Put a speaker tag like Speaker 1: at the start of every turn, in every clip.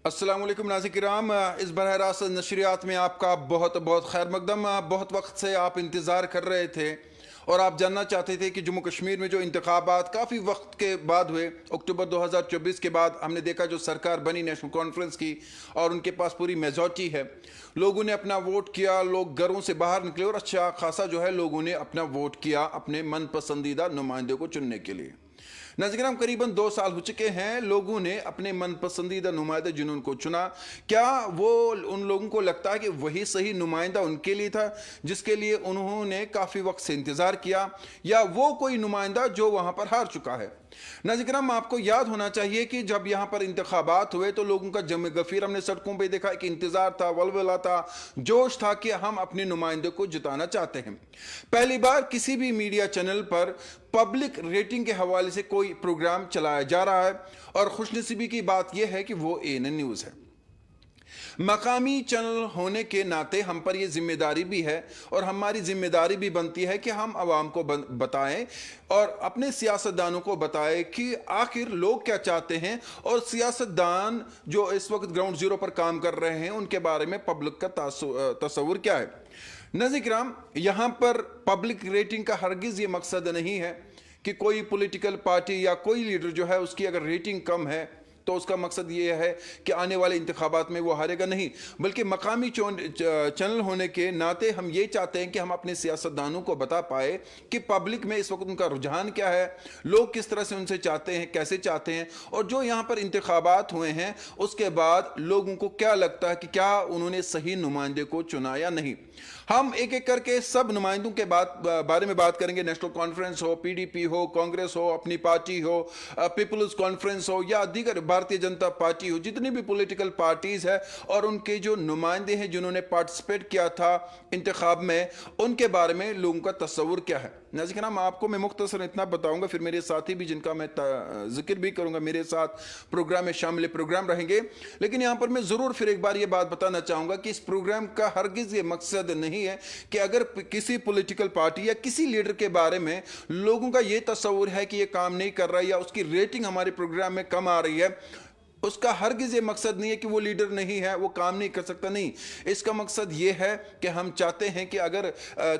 Speaker 1: अस्सलाम वालेकुम नाज़रीन किराम, इस बरह रास्त नशरियात में आपका बहुत बहुत खैर मकदम। बहुत वक्त से आप इंतज़ार कर रहे थे और आप जानना चाहते थे कि जम्मू कश्मीर में जो इंतखाबात काफ़ी वक्त के बाद हुए, अक्टूबर 2024 के बाद हमने देखा जो सरकार बनी नेशनल कॉन्फ्रेंस की और उनके पास पूरी मेजॉरिटी है, लोगों ने अपना वोट किया, लोग घरों से बाहर निकले और अच्छा खासा जो है लोगों ने अपना वोट किया अपने मन पसंदीदा नुमाइंदे को चुनने के लिए। नाज़रीन करीबन 2 साल हो चुके हैं, लोगों ने अपने मन पसंदीदा नुमाइंदा जिन्होंने को चुना, क्या वो उन लोगों को लगता है कि वही सही नुमाइंदा उनके लिए था जिसके लिए उन्होंने काफ़ी वक्त से इंतज़ार किया, या वो कोई नुमाइंदा जो वहाँ पर हार चुका है। नाज़रीन आपको याद होना चाहिए कि जब यहाँ पर इंतखाबात हुए तो लोगों का जम गफीर हमने सड़कों पर देखा कि इंतज़ार था, वलवला था, जोश था कि हम अपने नुमाइंदे को जिताना चाहते हैं। पहली बार किसी भी मीडिया चैनल पर पब्लिक रेटिंग के हवाले से कोई प्रोग्राम चलाया जा रहा है और खुशनसीबी की बात यह है कि वो ANN न्यूज़ है। मकामी चैनल होने के नाते हम पर यह जिम्मेदारी भी है और हमारी जिम्मेदारी भी बनती है कि हम आवाम को बताएं और अपने सियासतदानों को बताएं कि आखिर लोग क्या चाहते हैं और सियासतदान जो इस वक्त ग्राउंड जीरो पर काम कर रहे हैं उनके बारे में पब्लिक का तस्वुर क्या है। नाज़रीन किराम, यहाँ पर पब्लिक रेटिंग का हरगिज़ ये मकसद नहीं है कि कोई पॉलिटिकल पार्टी या कोई लीडर जो है उसकी अगर रेटिंग कम है तो उसका मकसद ये है कि आने वाले इंतखाबात में वो हारेगा, नहीं, बल्कि मकामी चैनल होने के नाते हम ये चाहते हैं कि हम अपने सियासतदानों को बता पाए कि पब्लिक में इस वक्त उनका रुझान क्या है, लोग किस तरह से उनसे चाहते हैं, कैसे चाहते हैं, और जो यहाँ पर इंतखाबात हुए हैं उसके बाद लोगों को क्या लगता है कि क्या उन्होंने सही नुमाइंदे को चुना या नहीं। हम एक एक करके सब नुमाइंदों के बारे में बात करेंगे। नेशनल कॉन्फ्रेंस हो, PDP हो, कांग्रेस हो, अपनी पार्टी हो, पीपल्स कॉन्फ्रेंस हो या दीगर भारतीय जनता पार्टी हो, जितनी भी पॉलिटिकल पार्टीज है और उनके जो नुमाइंदे हैं जिन्होंने पार्टिसिपेट किया था इंतखाब में, उनके बारे में लोगों का तस्वुर क्या है। नाज़रीन आपको मैं मुख्तसर इतना बताऊंगा, फिर मेरे साथी भी जिनका मैं जिक्र भी करूंगा मेरे साथ प्रोग्राम में शामिल प्रोग्राम रहेंगे। लेकिन यहाँ पर मैं ज़रूर फिर एक बार ये बात बताना चाहूँगा कि इस प्रोग्राम का हरगिज़ ये मकसद नहीं है कि अगर किसी पॉलिटिकल पार्टी या किसी लीडर के बारे में लोगों का ये तस्वुर है कि ये काम नहीं कर रहा है या उसकी रेटिंग हमारे प्रोग्राम में कम आ रही है, उसका हरगिज़ ये मकसद नहीं है कि वो लीडर नहीं है, वो काम नहीं कर सकता, नहीं। इसका मकसद ये है कि हम चाहते हैं कि अगर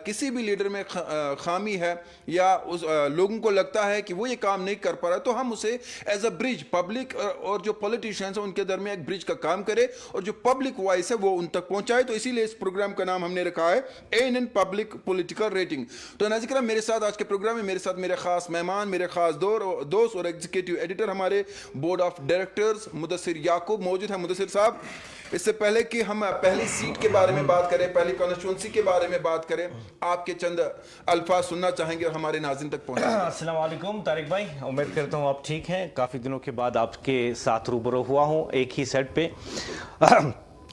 Speaker 1: किसी भी लीडर में खामी है या उस लोगों को लगता है कि वो ये काम नहीं कर पा रहा, तो हम उसे एज अ ब्रिज, पब्लिक और जो पॉलिटिशियंस हैं उनके दरमियान एक ब्रिज का काम करे और जो पब्लिक वॉइस है वो उन तक पहुँचाए। तो इसीलिए इस प्रोग्राम का नाम हमने रखा है ANN पब्लिक पॉलिटिकल रेटिंग। तो नाज़रीन मेरे साथ आज के प्रोग्राम में मेरे साथ मेरे खास मेहमान, मेरे खास दोस्त और एग्जीक्यूटिव एडिटर हमारे बोर्ड ऑफ डायरेक्टर्स मुदस्सिर याकूब मौजूद है। मुदस्सिर साहब, इससे पहले कि हम पहली सीट के बारे में बात करें, पहली कॉन्स्टिट्यूंसी के बारे में बात करें, आपके चंद अल्फाज सुनना चाहेंगे और हमारे नाज़रीन तक पहुंचे।
Speaker 2: अस्सलाम वालेकुम तारिक भाई, उम्मीद करता हूँ आप ठीक हैं। काफ़ी दिनों के बाद आपके साथ रूबरू हुआ हूँ एक ही सेट पे।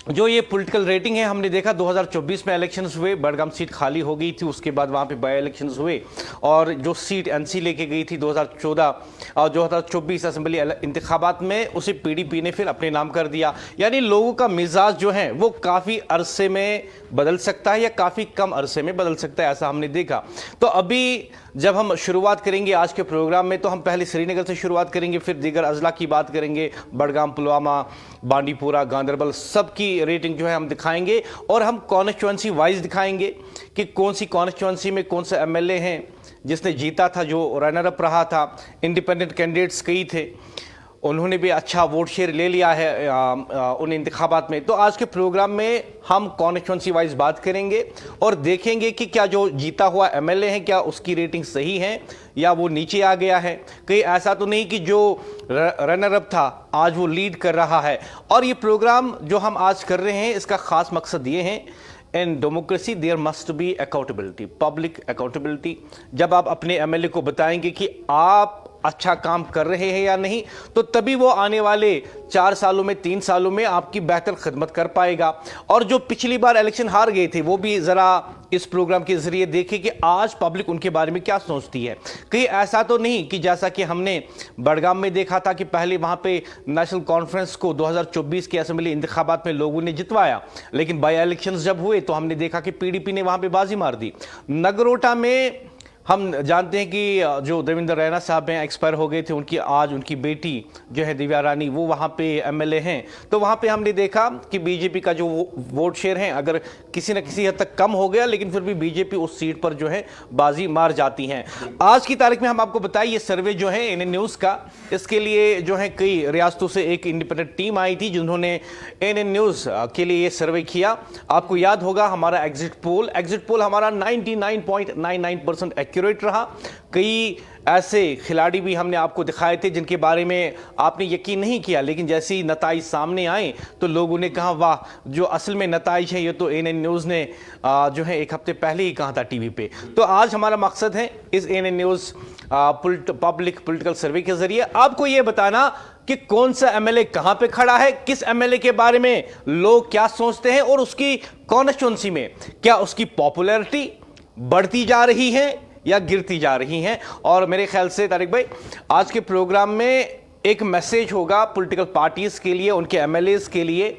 Speaker 2: जो ये पॉलिटिकल रेटिंग है, हमने देखा 2024 में इलेक्शंस हुए, बडगाम सीट खाली हो गई थी, उसके बाद वहाँ पे बाई इलेक्शंस हुए और जो सीट NC लेके गई थी 2014 और 2024 असेंबली इंतखाबात में, उसे PDP ने फिर अपने नाम कर दिया। यानी लोगों का मिजाज जो है वो काफ़ी अरसे में बदल सकता है या काफ़ी कम अरसे में बदल सकता है, ऐसा हमने देखा। तो अभी जब हम शुरुआत करेंगे आज के प्रोग्राम में तो हम पहले श्रीनगर से शुरुआत करेंगे, फिर दीगर अजला की बात करेंगे, बडगाम, पुलवामा, बांडीपुरा, गांदरबल, सब की रेटिंग जो है हम दिखाएंगे और हम कॉन्स्टिट्यूंसी वाइज दिखाएंगे कि कौन सी कॉन्स्टिट्यूंसी में कौन सा MLA हैं जिसने जीता था, जो रनर अप रहा था। इंडिपेंडेंट कैंडिडेट्स कई थे, उन्होंने भी अच्छा वोट शेयर ले लिया है उन इंतखाबात में। तो आज के प्रोग्राम में हम कॉन्स्टिट्यूंसी वाइज बात करेंगे और देखेंगे कि क्या जो जीता हुआ MLA है क्या उसकी रेटिंग सही है या वो नीचे आ गया है। कहीं ऐसा तो नहीं कि जो रनर अप था आज वो लीड कर रहा है। और ये प्रोग्राम जो हम आज कर रहे हैं इसका खास मकसद ये है, in democracy there must be accountability, public accountability. जब आप अपने MLA को बताएंगे कि आप अच्छा काम कर रहे हैं या नहीं, तो तभी वो आने वाले 4 सालों में, 3 सालों में आपकी बेहतर खिदमत कर पाएगा। और जो पिछली बार इलेक्शन हार गए थे वो भी ज़रा इस प्रोग्राम के जरिए देखें कि आज पब्लिक उनके बारे में क्या सोचती है। कहीं ऐसा तो नहीं कि जैसा कि हमने बडगाम में देखा था कि पहले वहाँ पे नेशनल कॉन्फ्रेंस को 2024 के असेंबली इंतखाबात में लोगों ने जितवाया, लेकिन बाई इलेक्शंस जब हुए तो हमने देखा कि PDP ने वहाँ पर बाजी मार दी। नगरोटा में हम जानते हैं कि जो देवेंद्र रैना साहब हैं एक्सपायर हो गए थे, उनकी बेटी जो है दिव्या रानी वो वहाँ पे एमएलए हैं। तो वहाँ पे हमने देखा कि बीजेपी का जो वोट शेयर है अगर किसी न किसी हद तक कम हो गया, लेकिन फिर भी बीजेपी उस सीट पर जो है बाजी मार जाती हैं। आज की तारीख में हम आपको बताएं ये सर्वे जो है एएनएन न्यूज़ का, इसके लिए जो है कई रियासतों से एक इंडिपेंडेंट टीम आई थी जिन्होंने एएनएन न्यूज़ के लिए ये सर्वे किया। आपको याद होगा हमारा एग्जिट पोल हमारा 99.99% एक्यूरेट रहा। कई ऐसे खिलाड़ी भी हमने आपको दिखाए थे जिनके बारे में आपने यकीन नहीं किया, लेकिन जैसे ही नताइज सामने आए तो लोगों ने कहा वाह, जो असल में नताइज है ये तो एएनएन न्यूज़ ने जो है एक हफ्ते पहले ही कहा था टीवी पे। तो आज हमारा मकसद है इस एएनएन न्यूज़ पब्लिक पॉलिटिकल सर्वे के जरिए आपको ये बताना कि कौन सा एमएलए कहां पे खड़ा है, किस एमएलए के बारे में लोग क्या सोचते हैं और उसकी कॉन्स्टिट्यूंसी में क्या उसकी पॉपुलैरिटी बढ़ती जा रही है या गिरती जा रही हैं। और मेरे ख्याल से तारिक भाई आज के प्रोग्राम में एक मैसेज होगा पॉलिटिकल पार्टीज के लिए, उनके एमएलएज के लिए,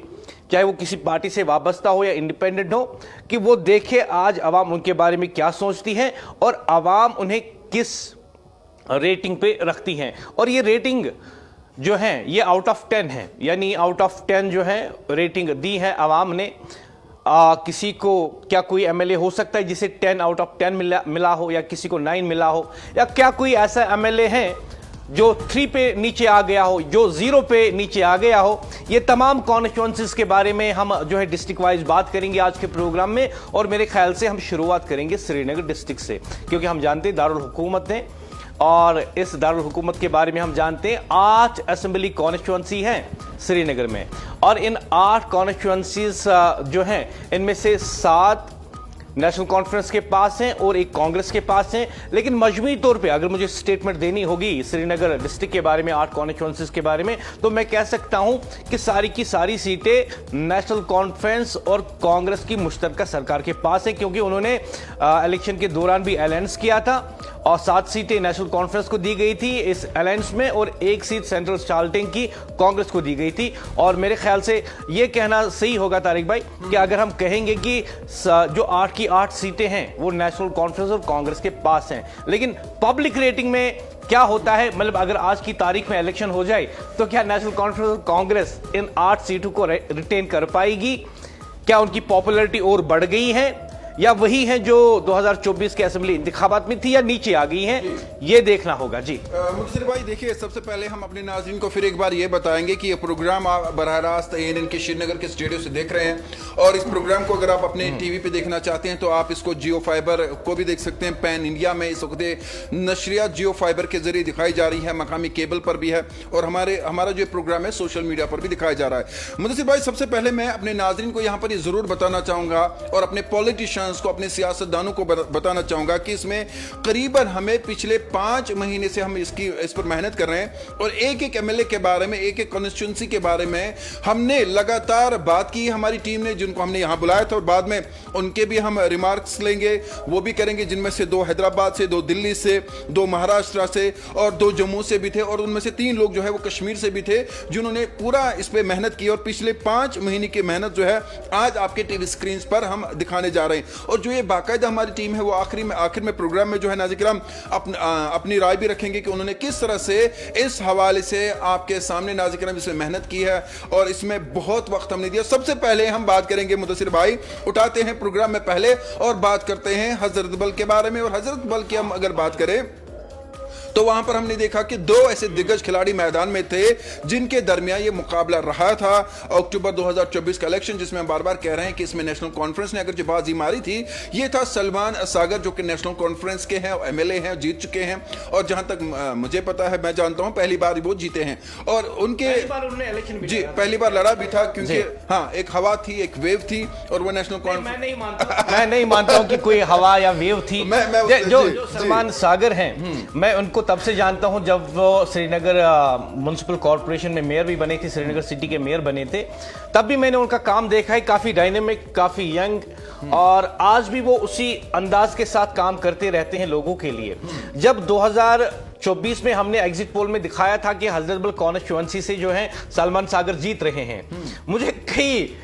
Speaker 2: चाहे वो किसी पार्टी से वाबस्ता हो या इंडिपेंडेंट हो, कि वो देखे आज अवाम उनके बारे में क्या सोचती है और अवाम उन्हें किस रेटिंग पे रखती हैं। और ये रेटिंग जो है ये आउट ऑफ 10 है, यानी आउट ऑफ 10 जो है रेटिंग दी है अवाम ने। किसी को क्या कोई एमएलए हो सकता है जिसे 10 आउट ऑफ 10 मिला हो, या किसी को 9 मिला हो, या क्या कोई ऐसा एमएलए है जो 3 पे नीचे आ गया हो, जो 0 पे नीचे आ गया हो। ये तमाम कॉन्स्टिट्यूंसीज के बारे में हम जो है डिस्ट्रिक्ट वाइज बात करेंगे आज के प्रोग्राम में। और मेरे ख्याल से हम शुरुआत करेंगे श्रीनगर डिस्ट्रिक्ट से, क्योंकि हम जानते हैं दारुल हुकूमत है और इस दारुल हुकूमत के बारे में हम जानते हैं 8 असेंबली कॉन्स्टिट्यूंसी हैं श्रीनगर में, और इन 8 कॉन्स्टिट्यूंसीज जो हैं इनमें से 7 नेशनल कॉन्फ्रेंस के पास हैं और एक कांग्रेस के पास हैं। लेकिन मजमूई तौर पे अगर मुझे स्टेटमेंट देनी होगी श्रीनगर डिस्ट्रिक्ट के बारे में, 8 कॉन्स्टिट्यूंसीज के बारे में, तो मैं कह सकता हूं कि सारी की सारी सीटें नेशनल कॉन्फ्रेंस और कांग्रेस की मुश्तरका सरकार के पास हैं, क्योंकि उन्होंने इलेक्शन के दौरान भी अलायंस किया था और 7 सीटें नेशनल कॉन्फ्रेंस को दी गई थी इस अलायंस में और 1 सीट सेंट्रल चार्टिंग की कांग्रेस को दी गई थी। और मेरे ख्याल से यह कहना सही होगा तारिक भाई कि अगर हम कहेंगे कि जो 8 की 8 सीटें हैं वो नेशनल कॉन्फ्रेंस और कांग्रेस के पास हैं, लेकिन पब्लिक रेटिंग में क्या होता है, मतलब अगर आज की तारीख में इलेक्शन हो जाए तो क्या नेशनल कॉन्फ्रेंस और कांग्रेस इन 8 सीटों को रिटेन कर पाएगी? क्या उनकी पॉपुलैरिटी और बढ़ गई है या वही है जो 2024 के असेंबली इंतखाबात में थी, या नीचे आ गई हैं? ये देखना होगा जी।
Speaker 1: मुदस्सिर भाई देखिए, सबसे पहले हम अपने नाज़रीन को फिर एक बार ये बताएंगे कि ये प्रोग्राम आप बराह रास्त एएनएन के श्रीनगर के स्टूडियो से देख रहे हैं, और इस प्रोग्राम को अगर आप अपने टीवी पे देखना चाहते हैं तो आप इसको जियो फाइबर को भी देख सकते हैं। पैन इंडिया में इस वक्त नशरियात जियो फाइबर के जरिए दिखाई जा रही है, मकामी केबल पर भी है, और हमारा जो प्रोग्राम है सोशल मीडिया पर भी दिखाया जा रहा है। मुदस्सिर भाई सबसे पहले मैं अपने नाज़रीन को यहाँ पर ये ज़रूर बताना चाहूँगा और अपने पॉलिटिशियन को, अपने सियासतदानों को बताना चाहूंगा कि इसमें करीबन हमें पिछले 5 महीने से हम इस पर मेहनत कर रहे हैं, और एक एमएलए के बारे में, एक कॉन्स्टिट्यूंसी के बारे में हमने लगातार बात की। हमारी टीम ने जिनको हमने यहां बुलाया था, और बाद में उनके भी हम रिमार्क्स लेंगे, वो भी करेंगे, जिनमें से 2 हैदराबाद से, 2 दिल्ली से, 2 महाराष्ट्र से और 2 जम्मू से भी थे, और उनमें से 3 लोग जो है वो कश्मीर से भी थे, जिन्होंने पूरा इस पर मेहनत की। और पिछले 5 महीने की मेहनत जो है आज आपके टीवी स्क्रीन पर हम दिखाने जा रहे हैं। और जो ये बाकायदा हमारी टीम है वो आखिर में प्रोग्राम में जो है नाज़रीन अपनी राय भी रखेंगे कि उन्होंने किस तरह से इस हवाले से आपके सामने नाज़रीन इसमें मेहनत की है और इसमें बहुत वक्त हमने दिया। सबसे पहले हम बात करेंगे, मुदस्सिर भाई उठाते हैं प्रोग्राम में पहले और बात करते हैं हजरत बल के बारे में। और हजरत बल की हम अगर बात करें तो वहां पर हमने देखा कि 2 ऐसे दिग्गज खिलाड़ी मैदान में थे जिनके दरमियान ये मुकाबला रहा था अक्टूबर 2024 का इलेक्शन, जिसमें हम बार बार कह रहे हैं कि इसमें नेशनल कॉन्फ्रेंस ने अगर जो बाजी मारी थी, ये था सलमान सागर जो कि नेशनल कॉन्फ्रेंस के हैं, एमएलए हैं, जीत चुके हैं, और जहां तक मुझे पता है, मैं जानता हूं, पहली बार वो जीते हैं। और उनके जी पहली बार लड़ा भी था, क्योंकि हाँ एक हवा थी, एक वेव थी, और वो नेशनल कॉन्फ्रेंस
Speaker 2: मैं नहीं मानता हूं कि कोई हवा या वेव थी। जो सलमान सागर हैं, मैं उनको तब से जानता हूं जब वो श्रीनगर म्युनिसिपल कॉर्पोरेशन में मेयर भी बने थे, श्रीनगर सिटी के मेयर बने थे, तब भी मैंने उनका काम देखा है, काफी डायनेमिक, काफी यंग, और आज भी वो उसी अंदाज के साथ काम करते रहते हैं लोगों के लिए। जब 2024 में हमने एग्जिट पोल में दिखाया था कि हजरतबल कॉन्स्टिट्यूएंसी से जो है सलमान सागर जीत रहे हैं, मुझे कई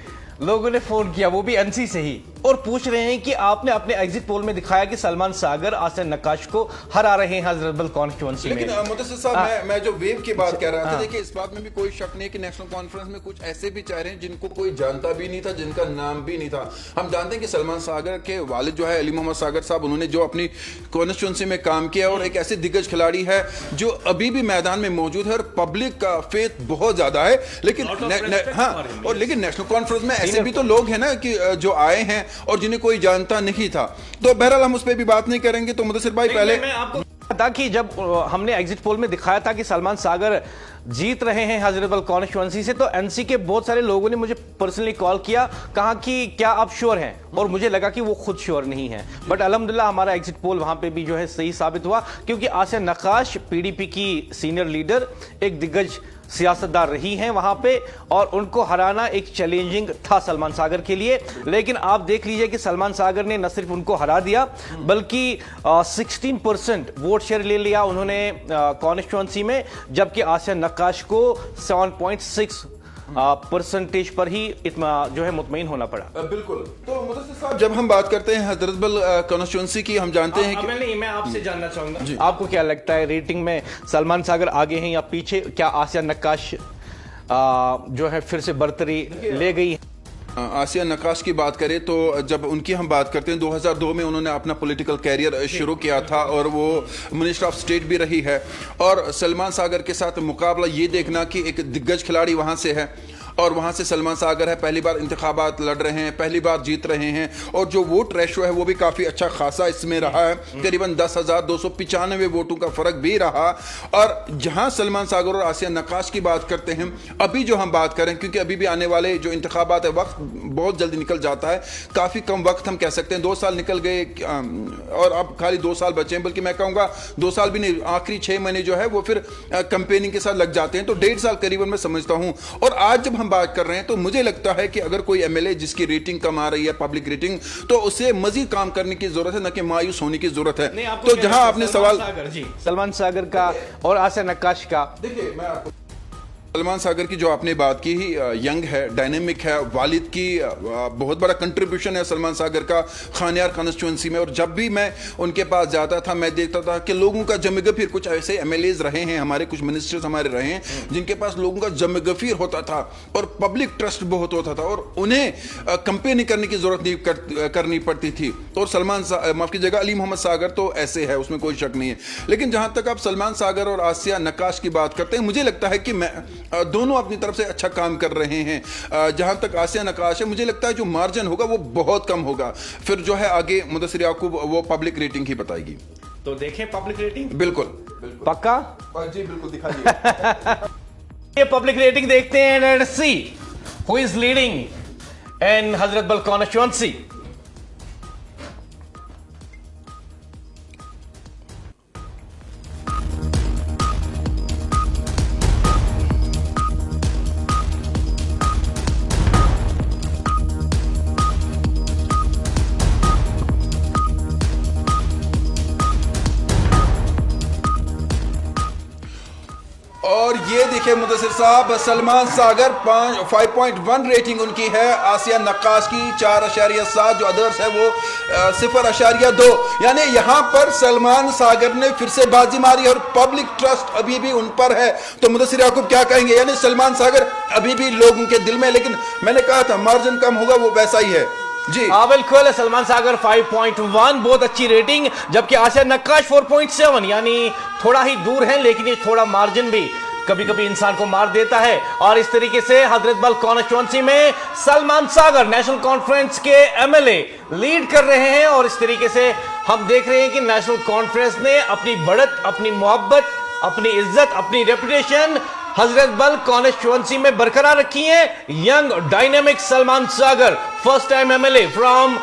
Speaker 2: लोगों ने फोन किया, वो भी एनसी से ही, और पूछ रहे हैं कि आपने अपने एग्जिट पोल में दिखाया कि सलमान सागर आसिया नक्काश को हरा रहे हैं हजरतबल कॉन्स्टिट्यूंसी में।
Speaker 1: लेकिन मुदस्सिर साहब, मैं जो वेव की बात कह रहा था, देखिए इस बात में भी कोई शक नहीं है कि नेशनल कॉन्फ्रेंस में कुछ ऐसे भी चेहरे हैं जिनको कोई जानता भी नहीं था, जिनका नाम भी नहीं था। हम जानते हैं कि सलमान सागर के वालिद जो है अली मोहम्मद सागर साहब, उन्होंने जो अपनी कॉन्स्टिट्यूंसी में काम किया और एक ऐसे दिग्गज खिलाड़ी है जो अभी भी मैदान में मौजूद है और पब्लिक का फेथ बहुत ज्यादा है। लेकिन और लेकिन नेशनल कॉन्फ्रेंस में ऐसे भी तो लोग हैं ना कि जो आए हैं और जिन्हें कोई जानता नहीं था। तो बहरहाल हम उस पर भी बात नहीं करेंगे। तो मुदस्सिर भाई, पहले
Speaker 2: मैं आपको था कि जब हमने एग्जिट पोल में दिखाया था कि सलमान सागर जीत रहे हैं हजरतबल कॉन्स्टिट्यूंसी से, तो एनसी के बहुत सारे लोगों ने मुझे पर्सनली कॉल किया, कहा कि क्या आप श्योर हैं, और मुझे लगा कि वो खुद श्योर नहीं है। बट अल्हम्दुलिल्लाह हमारा एग्जिट पोल वहां पे भी जो है सही साबित हुआ, क्योंकि आसिया नक्काश पीडीपी की सीनियर लीडर, एक दिग्गज सियासतदान रही हैं वहां पे, और उनको हराना एक चैलेंजिंग था सलमान सागर के लिए। लेकिन आप देख लीजिए कि सलमान सागर ने न सिर्फ उनको हरा दिया, बल्कि 16% वोट शेयर ले लिया उन्होंने कॉन्स्टिट्यूंसी में, जबकि आसिया नक्काश को 7.6 परसेंटेज पर ही इतना जो है मुतमईन होना पड़ा।
Speaker 1: बिल्कुल। तो मुदस्सिर साहब, जब हम बात करते हैं हजरतबल कॉन्स्टिट्यूंसी की, हम जानते हैं कि
Speaker 2: मैं आपसे जानना चाहूंगा, आपको क्या लगता है रेटिंग में सलमान सागर आगे हैं या पीछे? क्या आसिया नक्काश जो है फिर से बरतरी ले गई?
Speaker 1: आसिया नक्काश की बात करें तो जब उनकी हम बात करते हैं, 2002 में उन्होंने अपना पॉलिटिकल कैरियर शुरू किया था और वो मिनिस्टर ऑफ स्टेट भी रही है। और सलमान सागर के साथ मुकाबला ये देखना कि एक दिग्गज खिलाड़ी वहाँ से है और वहाँ से सलमान सागर है, पहली बार इंतखाबात लड़ रहे हैं, पहली बार जीत रहे हैं, और जो वोट रेशो है वो भी काफ़ी अच्छा खासा इसमें रहा है, करीबन 10,295 वोटों का फ़र्क भी रहा। और जहाँ सलमान सागर और आसिया नक्काश की बात करते हैं, अभी जो हम बात करें, क्योंकि अभी भी आने वाले जो इंतखाबात है वक्त बहुत जल्दी निकल जाता है, काफ़ी कम वक्त हम कह सकते हैं, 2 साल निकल गए और अब खाली 2 साल बचे हैं, बल्कि मैं कहूँगा 2 साल भी नहीं, आखिरी 6 महीने जो है वो फिर कंपेनिंग के साथ लग जाते हैं, तो 1.5 साल करीबन मैं समझता हूँ। और आज जब हम बात कर रहे हैं तो मुझे लगता है कि अगर कोई एमएलए जिसकी रेटिंग कम आ रही है, पब्लिक रेटिंग, तो उसे मजीद काम करने की जरूरत है, न कि मायूस होने की जरूरत है। तो जहां आपने सवाल
Speaker 2: सलमान सागर का और आसिया नक्काश का,
Speaker 1: देखिए मैं आपको सलमान सागर की जो आपने बात की, यंग है, डायनेमिक है, वालिद की बहुत बड़ा कंट्रीब्यूशन है सलमान सागर का खानियार कॉन्स्टिट्यूंसी में। और जब भी मैं उनके पास जाता था, मैं देखता था कि लोगों का जम गफीर, कुछ ऐसे एमएलएज रहे हैं हमारे, कुछ मिनिस्टर्स हमारे रहे हैं जिनके पास लोगों का जम गफीर होता था और पब्लिक ट्रस्ट बहुत होता था और उन्हें कंपेनिंग करने की जरूरत नहीं करनी पड़ती थी। और सलमान माफ कीजिएगा, अली मोहम्मद सागर तो ऐसे है, उसमें कोई शक नहीं है। लेकिन जहां तक आप सलमान सागर और आसिया नक्काश की बात करते हैं, मुझे लगता है कि मैं दोनों अपनी तरफ से अच्छा काम कर रहे हैं। जहां तक आसिया नक्काश है, मुझे लगता है जो मार्जिन होगा वो बहुत कम होगा। फिर जो है आगे मुदस्सिर याकूब वो पब्लिक रेटिंग ही बताएगी।
Speaker 2: तो देखें पब्लिक रेटिंग।
Speaker 1: बिल्कुल,
Speaker 2: पक्का
Speaker 1: जी, बिल्कुल दिखाइए।
Speaker 2: ये पब्लिक रेटिंग देखते हैं and see who is leading in Hazratbal constituency.
Speaker 1: और ये देखिए मुदस्सिर साहब, सलमान सागर 5.1 रेटिंग उनकी है, आसिया नक्काश की 4.7, जो अदर्स है वो 0.2। यानी यहाँ पर सलमान सागर ने फिर से बाजी मारी और पब्लिक ट्रस्ट अभी भी उन पर है। तो मुदस्सिर याकूब क्या कहेंगे? यानी सलमान सागर अभी भी लोगों के दिल में, लेकिन मैंने कहा था मार्जिन कम होगा, वो वैसा ही है जी।
Speaker 2: हाँ बिल्कुल, सलमान सागर 5.1 बहुत अच्छी रेटिंग, जबकि आसिया नक्काश 4.7, यानी थोड़ा ही दूर है, लेकिन ये थोड़ा मार्जिन भी कभी कभी इंसान को मार देता है। और इस तरीके से हजरतबल कॉन्स्टिट्यूंसी में सलमान सागर नेशनल कॉन्फ्रेंस के एमएलए लीड कर रहे हैं। और इस तरीके से हम देख रहे हैं कि नेशनल कॉन्फ्रेंस ने अपनी बढ़त, अपनी मोहब्बत, अपनी इज्जत, अपनी रेपुटेशन हजरतबल कॉन्स्टिट्यूंसी में बरकरार रखी है। Young dynamic Salman Sagar, first time MLA from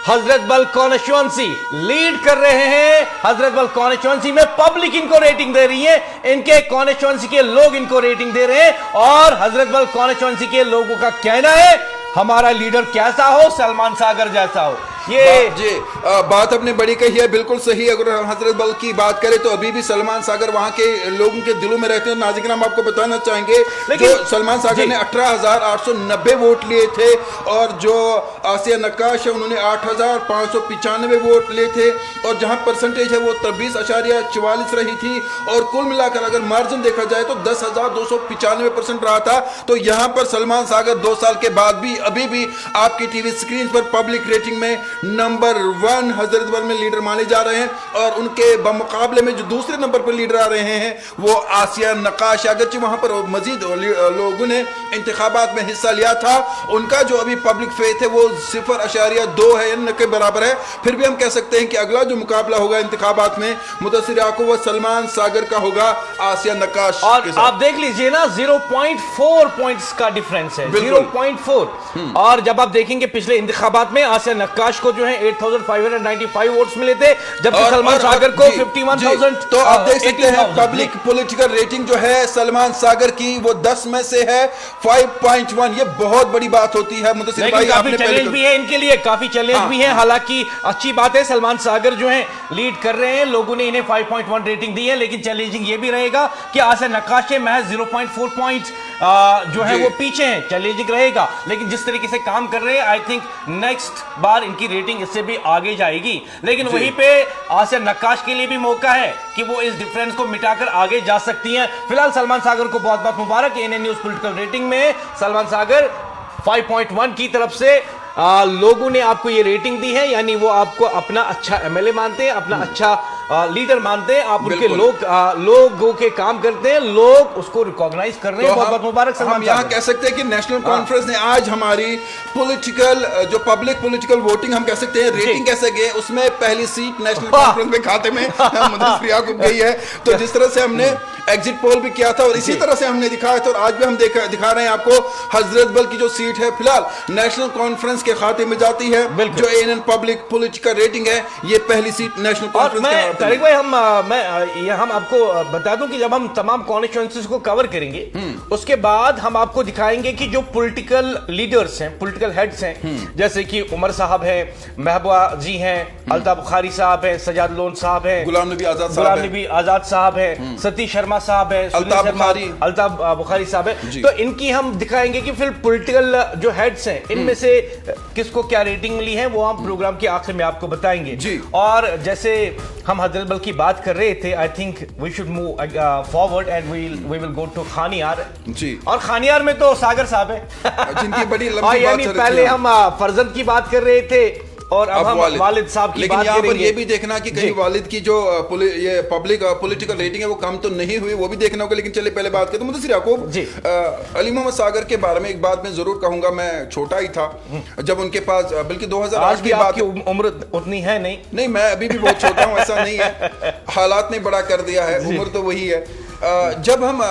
Speaker 2: Hazratbal constituency, lead कर रहे हैं हजरतबल कॉन्स्टिट्यूंसी में। पब्लिक इनको रेटिंग दे रही है, इनके कॉन्स्टिट्यूंसी के लोग इनको रेटिंग दे रहे हैं। और हजरतबल कॉन्स्टिट्यूंसी के लोगों का कहना है हमारा लीडर कैसा हो, सलमान सागर जैसा हो। ये
Speaker 1: जी बात आपने बड़ी कही है, बिल्कुल सही। अगर हम हजरत बल की बात करें तो अभी भी सलमान सागर वहां के लोगों के दिलों में रहते हैं। नाज़रीन, हम आपको बताना चाहेंगे जो सलमान सागर ने 18,890 वोट लिए थे और जो आसिया नक्काश है उन्होंने 8,595 वोट लिए थे, और जहां परसेंटेज है वो 23.44 रही थी, और कुल मिलाकर अगर मार्जिन देखा जाए तो 10,295% रहा था। तो यहां पर सलमान सागर 2 साल के बाद भी अभी भी आपकी टीवी स्क्रीन पर पब्लिक रेटिंग में नंबर 1 हजरत बल में लीडर माने जा रहे हैं, और उनके बमुकाबले में जो दूसरे नंबर पर लीडर आ रहे हैं वो आसिया नक्काश। अगरचे वहां पर मजीद लोगों ने इंतखाबात में हिस्सा लिया था, उनका जो अभी पब्लिक फेथ है वो 0.2 है, न के बराबर है। फिर भी हम कह सकते हैं कि अगला जो मुकाबला होगा इंतखाबात में मुदस्सिर याकूब व सलमान सागर का होगा आसिया नक्काश के
Speaker 2: और
Speaker 1: साथ।
Speaker 2: आप देख लीजिए ना 0.4 पॉइंट्स का डिफरेंस है, 0.4। और जब आप देखेंगे पिछले इंतखाबात में आसिया नक्काश को जो है 8,595 वोट्स मिले थे, जबकि सलमान सागर को 51,000।
Speaker 1: तो आप देख सकते हैं पब्लिक पॉलिटिकल रेटिंग जो है सलमान सागर की वो 10 में से है 5.1। ये बहुत बड़ी बात होती है मुदस्सिर भाई।
Speaker 2: काफी चैलेंज भी है इनके लिए, काफी चैलेंज भी है। हालांकि अच्छी बात है सलमान सागर जो है लीड कर रहे हैं, लोगों ने इन्हें 5.1 रेटिंग दी है, लेकिन चैलेंजिंग ये भी रहेगा कि आसिया नक्काश से महज 0.4 पॉइंट जो है वो पीछे हैं। चैलेंजिंग रहेगा, लेकिन जिस तरीके से काम कर रहे हैं आई थिंक नेक्स्ट बार इनकी रेटिंग इससे भी आगे जाएगी। लेकिन वहीं पे आसिया नक्काश के लिए भी मौका है कि वो इस डिफरेंस को मिटाकर आगे जा सकती हैं। फिलहाल सलमान सागर को बहुत बहुत मुबारक। एएनएन न्यूज़ पॉलिटिकल रेटिंग में सलमान सागर 5.1 की तरफ से लोगों ने आपको ये रेटिंग दी है, यानी वो आपको अपना अच्छा एमएलए मानते हैं, अपना अच्छा लीडर मानते हैं, आप उनके लोगों के काम करते हैं, लोग उसको रिकॉग्नाइज कर रहे हैं। बहुत बहुत मुबारक सलमान।
Speaker 1: हम यहाँ कह सकते हैं कि नेशनल कॉन्फ्रेंस ने आज हमारी पॉलिटिकल जो पब्लिक पॉलिटिकल वोटिंग हम कह सकते हैं रेटिंग कैसे गए, उसमें पहली सीट नेशनल कॉन्फ्रेंस में खाते में मुदस्सिर याकूब गई है। तो जिस तरह से हमने एग्जिट पोल भी किया था और इसी तरह से हमने दिखाया था, और आज भी हम दिखा रहे हैं आपको हजरत बल की जो सीट है फिलहाल नेशनल कॉन्फ्रेंस के खाते में जाती है। जो एएनएन पब्लिक पॉलिटिकल रेटिंग है ये पहली सीट नेशनल कॉन्फ्रेंस के खाते
Speaker 2: तारिक भाई हम आपको बता दूं कि जब हम तमाम कॉन्स्टिट्यूएंसीज को कवर करेंगे उसके बाद हम आपको दिखाएंगे कि जो पॉलिटिकल लीडर्स हैं, पॉलिटिकल हेड्स हैं, जैसे कि उमर साहब हैं, महबूबा जी हैं, अल्ताफ बुखारी साहब हैं, सजाद लोन साहब हैं,
Speaker 1: गुलाम नबी आजाद
Speaker 2: साहब हैं, सतीश शर्मा साहब हैं, अल्ताफ बुखारी साहब हैं। तो इनकी हम दिखाएंगे कि फिर पॉलिटिकल जो हेड्स हैं इनमें से किसको क्या रेटिंग मिली है, वो हम प्रोग्राम के आखिर में आपको बताएंगे। और जैसे हम हजरत बल की बात कर रहे थे, I think we should move forward and we will go to Khanyar ji. और खानियार में तो सागर साहब है
Speaker 1: जिनकी बड़ी लंबी बात
Speaker 2: पहले हम फरजंद की बात कर रहे थे और अब हम वालिद साहब की
Speaker 1: लेकिन
Speaker 2: बात
Speaker 1: यहाँ पर
Speaker 2: करेंगे।
Speaker 1: ये भी देखना कि कहीं वालिद की जो ये पब्लिक पॉलिटिकल रेटिंग है वो कम तो नहीं हुई, वो भी देखना होगा। लेकिन चलिए पहले बात करते हैं मुदस्सिर याकूब अली मोहम्मद सागर के बारे में। एक बात मैं जरूर कहूंगा, मैं छोटा ही था जब उनके पास, बल्कि 2008 की बात,
Speaker 2: उम्र उतनी है नहीं, मैं
Speaker 1: अभी भी बहुत छोटा हूँ, ऐसा नहीं है, हालात ने बड़ा कर दिया है, उम्र तो वही है। जब हम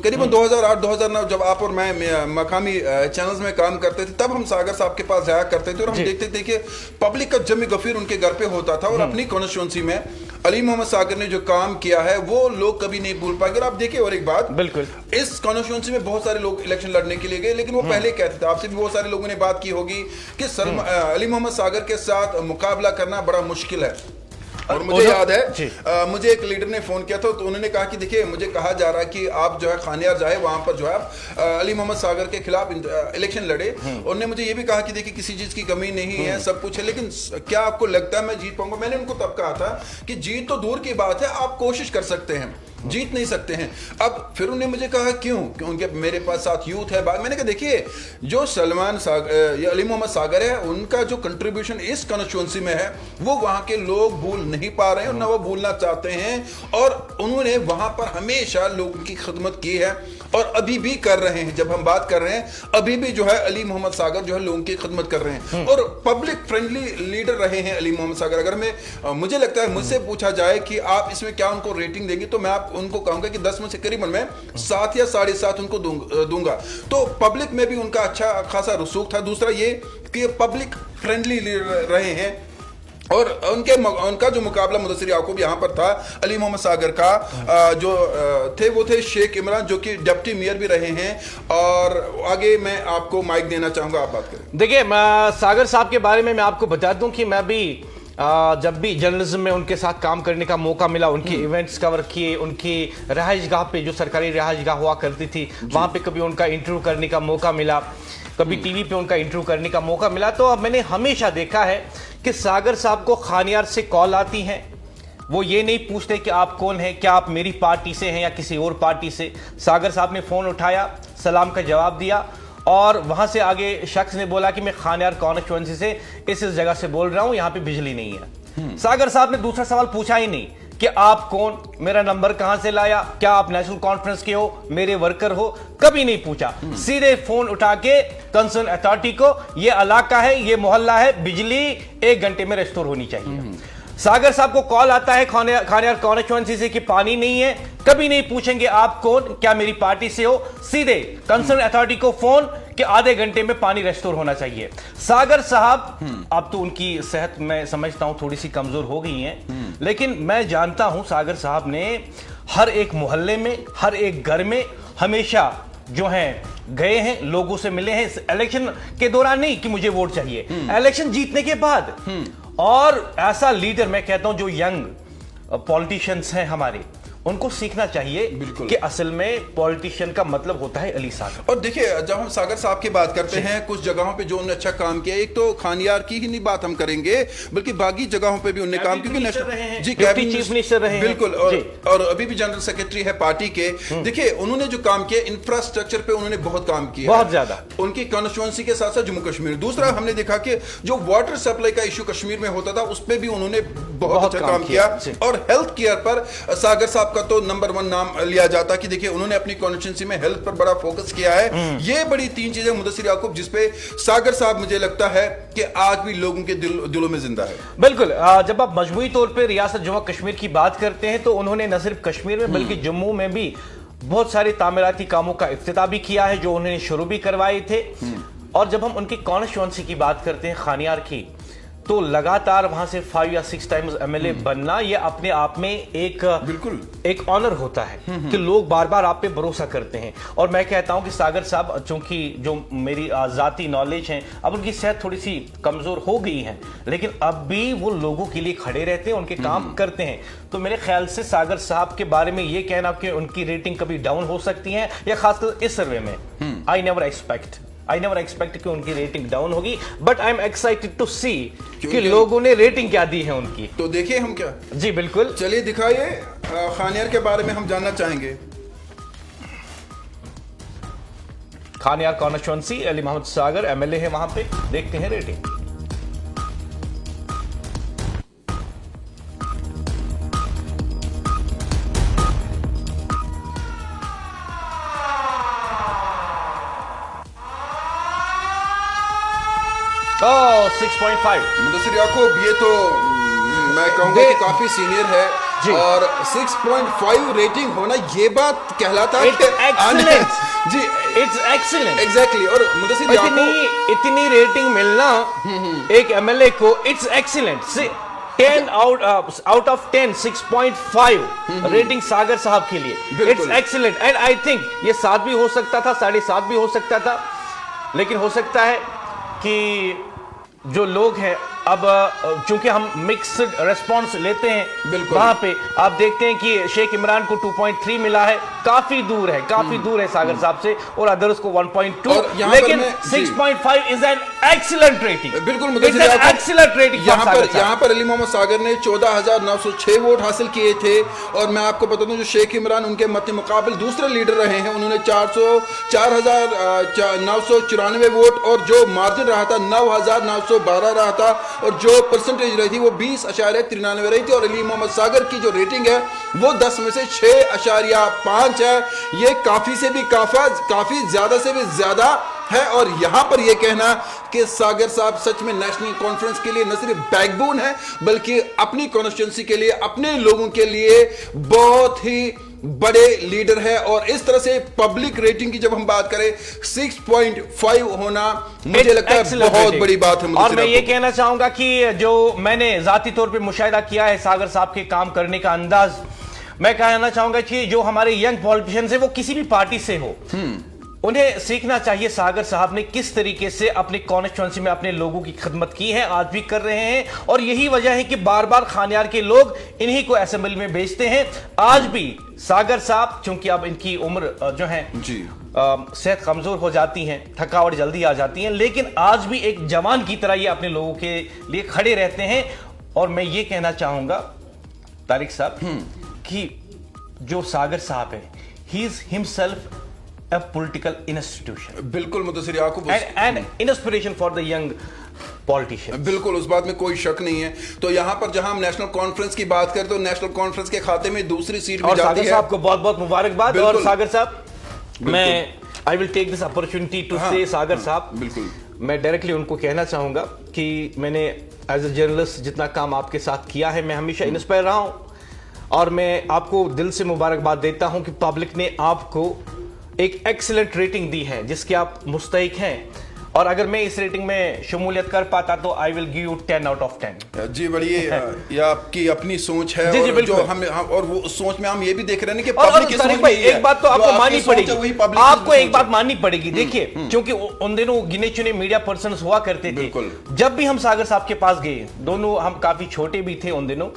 Speaker 1: करीबन 2008-2009 जब आप और मैं मकामी चैनल्स में काम करते थे, तब हम सागर साहब के पास जाया करते थे और हम देखते थे कि पब्लिक का जमी गफीर उनके घर पे होता था, और अपनी कॉन्स्टिट्यूंसी में अली मोहम्मद सागर ने जो काम किया है वो लोग कभी नहीं भूल पाएंगे। और आप देखिए, और एक बात,
Speaker 2: बिल्कुल
Speaker 1: इस कॉन्स्टिट्यूंसी में बहुत सारे लोग इलेक्शन लड़ने के लिए गए, लेकिन वो पहले कहते थे, आपसे भी बहुत सारे लोगों ने बात की होगी कि अली मोहम्मद सागर के साथ मुकाबला करना बड़ा मुश्किल है। और मुझे याद है मुझे एक लीडर ने फोन किया था, तो उन्होंने कहा कि देखिए मुझे कहा जा रहा है कि आप जो है खानियार जाए, वहां पर जो है आप अली मोहम्मद सागर के खिलाफ इलेक्शन लड़े। उन्होंने मुझे ये भी कहा कि देखिए किसी चीज की कमी नहीं है, सब कुछ है, लेकिन क्या आपको लगता है मैं जीत पाऊंगा? मैंने उनको तब कहा था कि जीत तो दूर की बात है, आप कोशिश कर सकते हैं, जीत नहीं सकते हैं। अब फिर उन्होंने मुझे कहा क्योंकि मेरे पास साथ यूथ है। मैंने कहा देखिए जो सलमान सागर या अली मोहम्मद सागर है, उनका जो कंट्रीब्यूशन इस कॉन्स्टिट्यूंसी में है वो वहां के लोग भूल नहीं पा रहे हैं और ना वो भूलना चाहते हैं, और उन्होंने वहां पर हमेशा लोगों की खिदमत की है और अभी भी कर रहे हैं। जब हम बात कर रहे हैं अभी भी जो है अली मोहम्मद सागर जो है लोगों की खिदमत कर रहे हैं और पब्लिक फ्रेंडली लीडर रहे हैं अली मोहम्मद सागर। अगर मुझे लगता है, मुझसे पूछा जाए कि आप इसमें क्या उनको रेटिंग देंगे, तो मैं उनको कहूंगा कि 10 में से करीबन मैं 7 या 7.5 उनको दूंगा। तो पब्लिक में भी उनका अच्छा खासा रसूख था। दूसरा ये कि पब्लिक फ्रेंडली रहे हैं, और उनका जो मुकाबला मुदस्सिर याकूब यहाँ पर था अली मोहम्मद सागर का, जो थे वो थे शेख इमरान, जो कि डिप्टी मेयर भी रहे हैं। और आगे मैं आपको माइक देना चाहूंगा, आप बात करें।
Speaker 2: देखिए, सागर साहब के बारे में मैं आपको बता दूं कि मैं भी जब भी जर्नलिज्म में उनके साथ काम करने का मौका मिला, उनके इवेंट्स कवर किए, उनकी रहाइश गाह पे, जो सरकारी रहाइश गाह हुआ करती थी, वहां पे कभी उनका इंटरव्यू करने का मौका मिला, कभी टीवी पे उनका इंटरव्यू करने का मौका मिला। तो मैंने हमेशा देखा है कि सागर साहब को खानियार से कॉल आती हैं, वो ये नहीं पूछते कि आप कौन हैं, क्या आप मेरी पार्टी से हैं या किसी और पार्टी से। सागर साहब ने फोन उठाया, सलाम का जवाब दिया, और वहां से आगे शख्स ने बोला कि मैं खानियार कॉन्स्टिट्यूएंसी से इस जगह से बोल रहा हूं, यहां पे बिजली नहीं है। सागर साहब ने दूसरा सवाल पूछा ही नहीं कि आप कौन, मेरा नंबर कहां से लाया, क्या आप नेशनल कॉन्फ्रेंस के हो, मेरे वर्कर हो, कभी नहीं पूछा। सीधे फोन उठा के कंसर्न अथॉरिटी को, ये इलाका है, ये मोहल्ला है, बिजली 1 घंटे में रेस्टोर होनी चाहिए। सागर साहब को कॉल आता है खानियार कॉन्स्टिट्यूएंसी से कि पानी नहीं है, कभी नहीं पूछेंगे आप कौन, क्या मेरी पार्टी से हो, सीधे कंसर्न अथॉरिटी को फोन कि आधे घंटे में पानी रेस्टोर होना चाहिए। सागर साहब, अब तो उनकी सेहत मैं समझता हूं थोड़ी सी कमजोर हो गई है, लेकिन मैं जानता हूं सागर साहब ने हर एक मोहल्ले में, हर एक घर में हमेशा जो हैं गए हैं, लोगों से मिले हैं। इलेक्शन के दौरान नहीं कि मुझे वोट चाहिए, इलेक्शन जीतने के बाद। और ऐसा लीडर मैं कहता हूं जो यंग पॉलिटिशियंस हैं हमारे, उनको सीखना चाहिए कि असल में पॉलिटिशियन का मतलब होता है अली सागर।
Speaker 1: और देखिए, जब हम सागर साहब की बात करते हैं, कुछ जगहों पे जो उन्होंने अच्छा काम किया, एक तो खानियार की ही नहीं बात हम करेंगे, बल्कि बाकी जगहों पे भी उन्होंने काम, क्योंकि
Speaker 2: जी कैबिनेट चीफ मिनिस्टर रहे हैं,
Speaker 1: बिल्कुल, और अभी भी जनरल सेक्रेटरी है पार्टी के। देखिए, उन्होंने जो काम किया इंफ्रास्ट्रक्चर पे, उन्होंने बहुत काम किया,
Speaker 2: बहुत ज्यादा,
Speaker 1: उनकी कॉन्स्टिट्यूएंसी के साथ साथ जम्मू कश्मीर। दूसरा, हमने देखा कि जो वाटर सप्लाई का इशू कश्मीर में होता था, उस पर भी उन्होंने बहुत अच्छा काम किया। और हेल्थ केयर पर सागर साहब का तो नंबर 1 नाम लिया जाता कि देखिए, उन्होंने अपनी कॉन्स्टिट्यूएंसी में हेल्थ पर बड़ा फोकस किया है। ये बड़ी 3 चीजें मुदस्सिर याकूब, जिसपे सागर साहब मुझे लगता है कि आज भी लोगों के दिलों में जिंदा है।
Speaker 2: बिल्कुल, जब आप मजमूई तौर पे रियासत जम्मू कश्मीर की बात करते हैं, तो उन्होंने न सिर्फ कश्मीर में बल्कि जम्मू में भी बहुत सारे तामीराती कामों का इफ्तिताह भी किया है, जो उन्होंने शुरू भी करवाए थे। और जब हम उनकी कॉन्स्टिट्यूएंसी की बात करते हैं खानियार की, तो लगातार वहां से 5 या 6 टाइम्स एमएलए बनना, ये अपने आप में एक ऑनर होता है कि लोग बार बार आप पे भरोसा करते हैं। और मैं कहता हूं कि सागर साहब, चूंकि जो मेरी जाती नॉलेज है, अब उनकी सेहत थोड़ी सी कमजोर हो गई है, लेकिन अब भी वो लोगों के लिए खड़े रहते हैं, उनके काम करते हैं। तो मेरे ख्याल से सागर साहब के बारे में ये कहना कि उनकी रेटिंग कभी डाउन हो सकती है, या खासकर इस सर्वे में, आई नेवर एक्सपेक्ट कि उनकी रेटिंग डाउन होगी, but I am excited to see कि लोगों ने रेटिंग क्या दी है उनकी।
Speaker 1: तो देखिए हम क्या,
Speaker 2: जी बिल्कुल,
Speaker 1: चलिए दिखाइए, खानियार के बारे में हम जानना चाहेंगे।
Speaker 2: खानियार कॉन्स्टिट्यूएंसी, अली मोहम्मद सागर एमएलए है वहां पे, देखते हैं रेटिंग। Oh, 6.5।
Speaker 1: मुदस्सिर याकूब, ये तो मैं कहूंगा कि काफी सीनियर है, और 6.5 रेटिंग होना, ये बात कहलाता है
Speaker 2: जी, इट्स एक्सीलेंट,
Speaker 1: एग्जैक्टली। और मुदस्सिर याकूब,
Speaker 2: इतनी रेटिंग मिलना एक एमएलए को, it's excellent. 10 out of 10, 6.5 rating Sagar साहब के लिए, it's excellent. And I think ये 7 भी हो सकता था, 7.5 भी हो सकता था, लेकिन हो सकता है कि जो लोग हैं, अब चूंकि हम मिक्स्ड रेस्पॉन्स लेते हैं, वहां पे आप देखते हैं कि शेख इमरान को 2.3 मिला है, काफी दूर है सागर साहब से, और अदर्स को 1.2, लेकिन 6.5 इज एन एक्सीलेंट रेटिंग।
Speaker 1: बिल्कुल,
Speaker 2: एक्सीलेंट रेटिंग।
Speaker 1: यहाँ पर अली मोहम्मद सागर ने 14,906 वोट हासिल किए थे, और मैं आपको बता दूं, जो शेख इमरान उनके मद्दे मुकाबिल दूसरे लीडर रहे हैं, उन्होंने 4,994 वोट, और जो मार्जिन रहा था 9,912 रहा था, और जो परसेंटेज रही थी वो 20.93 रही थी। और अली मोहम्मद सागर की जो रेटिंग है वो 10 में से 6.5 है। ये काफी से भी काफी ज्यादा से भी ज्यादा है। और यहां पर यह कहना कि सागर साहब सच में नेशनल कॉन्फ्रेंस के लिए न सिर्फ बैकबोन है, बल्कि अपनी कॉन्स्टिट्यूंसी के लिए, अपने लोगों के लिए बहुत ही बड़े लीडर है। और इस तरह से पब्लिक रेटिंग की जब हम बात करें 6.5 होना मुझे लगता है बहुत बड़ी बात है।
Speaker 2: और मैं ये कहना चाहूंगा कि जो मैंने जाती तौर पे मुशाहिदा किया है सागर साहब के काम करने का अंदाज, मैं कहना चाहूंगा कि जो हमारे यंग पॉलिटिशियंस है वो किसी भी पार्टी से हो, उन्हें सीखना चाहिए सागर साहब ने किस तरीके से अपनी कॉन्स्टिट्यूएंसी में अपने लोगों की खिदमत की है, आज भी कर रहे हैं। और यही वजह है कि बार बार खानियार के लोग इन्हीं को असेंबली में भेजते हैं। आज भी सागर साहब, चूंकि अब इनकी उम्र जो है
Speaker 1: जी
Speaker 2: सेहत कमजोर हो जाती है, थकावट जल्दी आ जाती है, लेकिन आज भी एक जवान की तरह ये अपने लोगों के लिए खड़े रहते हैं। और मैं ये कहना चाहूंगा तारिक साहब कि जो सागर साहब है, he is himself a political institution,
Speaker 1: बिल्कुल मुदस्सिर याकूब,
Speaker 2: and inspiration for the young politicians.
Speaker 1: बिल्कुल, उस बात में कोई शक नहीं है। तो यहाँ पर जहाँ हम नेशनल कॉन्फ्रेंस की बात करें तो नेशनल कॉन्फ्रेंस के खाते में दूसरी सीट भी जाती है।
Speaker 2: सागर साहब को बहुत बहुत मुबारकबाद। और सागर साहब, मैं I will take this opportunity to say Sagar साहब,
Speaker 1: बिल्कुल
Speaker 2: मैं डायरेक्टली उनको कहना चाहूंगा कि मैंने एज ए जर्नलिस्ट जितना काम आपके साथ किया है, मैं हमेशा इंस्पायर रहा हूं। और मैं आपको दिल से मुबारकबाद देता हूं कि पब्लिक ने आपको एक एक्सीलेंट रेटिंग दी है जिसके आप मुस्तहिक हैं। और अगर मैं इस रेटिंग में शमूलियत कर पाता तो I will give you 10 out of 10।
Speaker 1: जी, बड़ी ये आपकी अपनी सोच है।
Speaker 2: जी,
Speaker 1: और
Speaker 2: जी,
Speaker 1: जो हम और वो सोच में हम ये भी देख रहे हैं कि
Speaker 2: पब्लिक की सोच भाई, एक बात तो आपको माननी पड़ेगी, आपको एक बात माननी पड़ेगी। देखिए, क्योंकि उन दिनों गिने चुने मीडिया पर्सन हुआ करते थे। जब भी हम सागर साहब के पास गए, दोनों हम काफी छोटे भी थे उन दिनों,